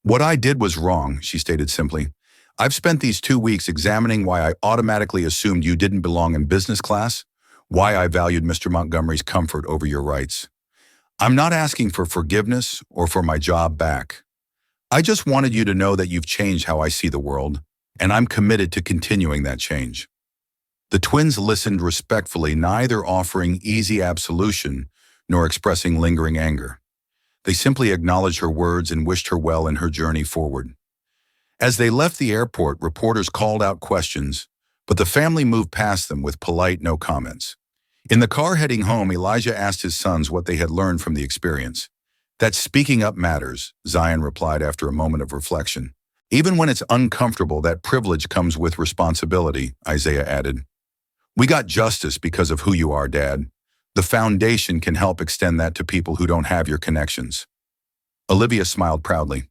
"What I did was wrong," she stated simply. "I've spent these 2 weeks examining why I automatically assumed you didn't belong in business class, why I valued Mr. Montgomery's comfort over your rights. I'm not asking for forgiveness or for my job back. I just wanted you to know that you've changed how I see the world, and I'm committed to continuing that change." The twins listened respectfully, neither offering easy absolution nor expressing lingering anger. They simply acknowledged her words and wished her well in her journey forward. As they left the airport, reporters called out questions, but the family moved past them with polite no comments. In the car heading home, Elijah asked his sons what they had learned from the experience. "That speaking up matters," Zion replied after a moment of reflection. "Even when it's uncomfortable, that privilege comes with responsibility," Isaiah added. "We got justice because of who you are, Dad. The foundation can help extend that to people who don't have your connections." Olivia smiled proudly.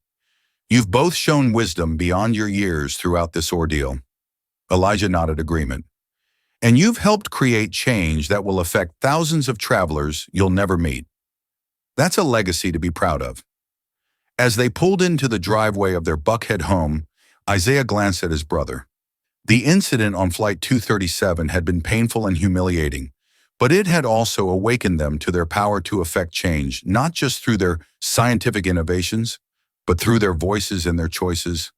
"You've both shown wisdom beyond your years throughout this ordeal." Elijah nodded agreement. "And you've helped create change that will affect thousands of travelers you'll never meet. That's a legacy to be proud of." As they pulled into the driveway of their Buckhead home, Isaiah glanced at his brother. The incident on Flight 237 had been painful and humiliating, but it had also awakened them to their power to affect change, not just through their scientific innovations, but through their voices and their choices.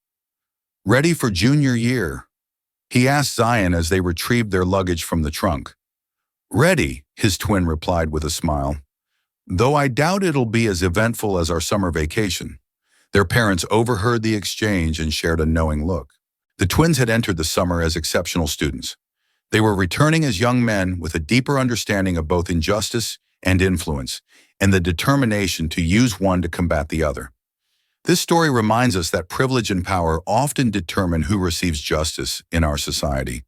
"Ready for junior year?" he asked Zion as they retrieved their luggage from the trunk. "Ready," his twin replied with a smile. "Though I doubt it'll be as eventful as our summer vacation." Their parents overheard the exchange and shared a knowing look. The twins had entered the summer as exceptional students. They were returning as young men with a deeper understanding of both injustice and influence, and the determination to use one to combat the other. This story reminds us that privilege and power often determine who receives justice in our society.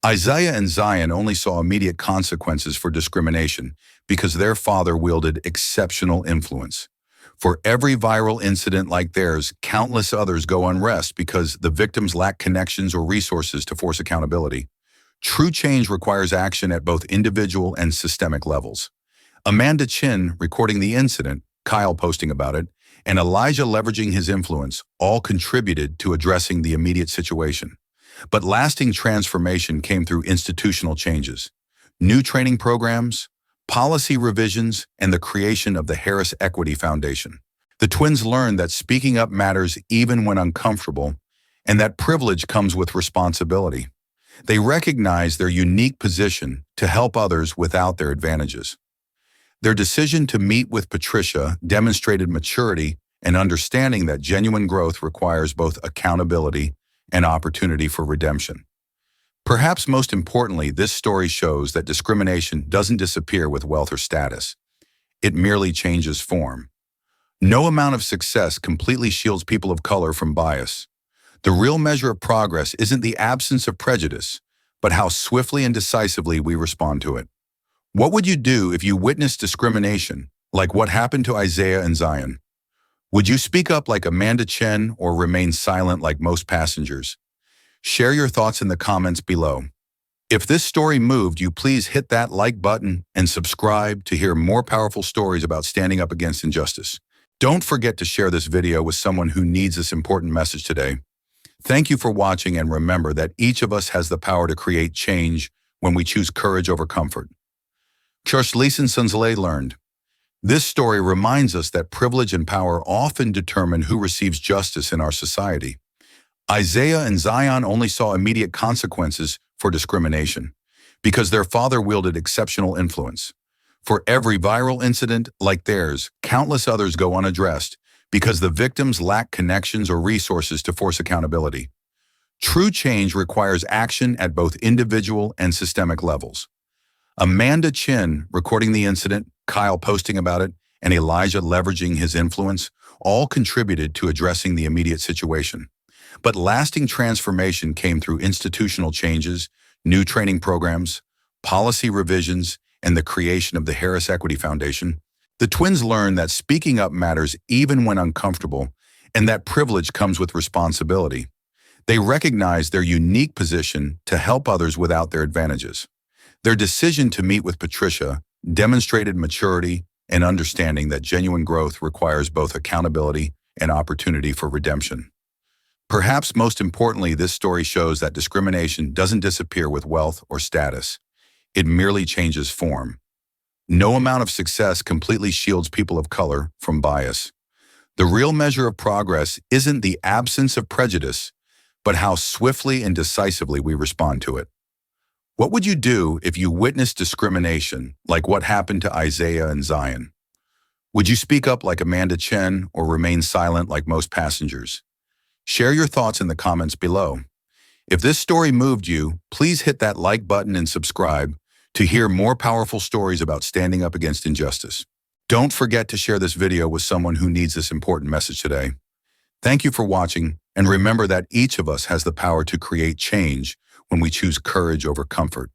Isaiah and Zion only saw immediate consequences for discrimination because their father wielded exceptional influence. For every viral incident like theirs, countless others go unrest because the victims lack connections or resources to force accountability. True change requires action at both individual and systemic levels. Amanda Chin recording the incident, Kyle posting about it, and Elijah leveraging his influence all contributed to addressing the immediate situation. But lasting transformation came through institutional changes, new training programs, policy revisions, and the creation of the Harris Equity Foundation. The twins learned that speaking up matters even when uncomfortable, and that privilege comes with responsibility. They recognized their unique position to help others without their advantages. Their decision to meet with Patricia demonstrated maturity and understanding that genuine growth requires both accountability and opportunity for redemption. Perhaps most importantly, this story shows that discrimination doesn't disappear with wealth or status. It merely changes form. No amount of success completely shields people of color from bias. The real measure of progress isn't the absence of prejudice, but how swiftly and decisively we respond to it. What would you do if you witnessed discrimination, like what happened to Isaiah and Zion? Would you speak up like Amanda Chen or remain silent like most passengers? Share your thoughts in the comments below. If this story moved you, please hit that like button and subscribe to hear more powerful stories about standing up against injustice. Don't forget to share this video with someone who needs this important message today. Thank you for watching, and remember that each of us has the power to create change when we choose courage over comfort. Charles Sanzale learned. This story reminds us that privilege and power often determine who receives justice in our society. Isaiah and Zion only saw immediate consequences for discrimination because their father wielded exceptional influence. For every viral incident like theirs, countless others go unaddressed because the victims lack connections or resources to force accountability. True change requires action at both individual and systemic levels. Amanda Chin recording the incident, Kyle posting about it, and Elijah leveraging his influence all contributed to addressing the immediate situation. But lasting transformation came through institutional changes, new training programs, policy revisions, and the creation of the Harris Equity Foundation, the twins learn that speaking up matters even when uncomfortable, and that privilege comes with responsibility. They recognize their unique position to help others without their advantages. Their decision to meet with Patricia demonstrated maturity and understanding that genuine growth requires both accountability and opportunity for redemption. Perhaps most importantly, this story shows that discrimination doesn't disappear with wealth or status. It merely changes form. No amount of success completely shields people of color from bias. The real measure of progress isn't the absence of prejudice, but how swiftly and decisively we respond to it. What would you do if you witnessed discrimination, like what happened to Isaiah and Zion? Would you speak up like Amanda Chen or remain silent like most passengers? Share your thoughts in the comments below. If this story moved you, please hit that like button and subscribe to hear more powerful stories about standing up against injustice. Don't forget to share this video with someone who needs this important message today. Thank you for watching, and remember that each of us has the power to create change when we choose courage over comfort.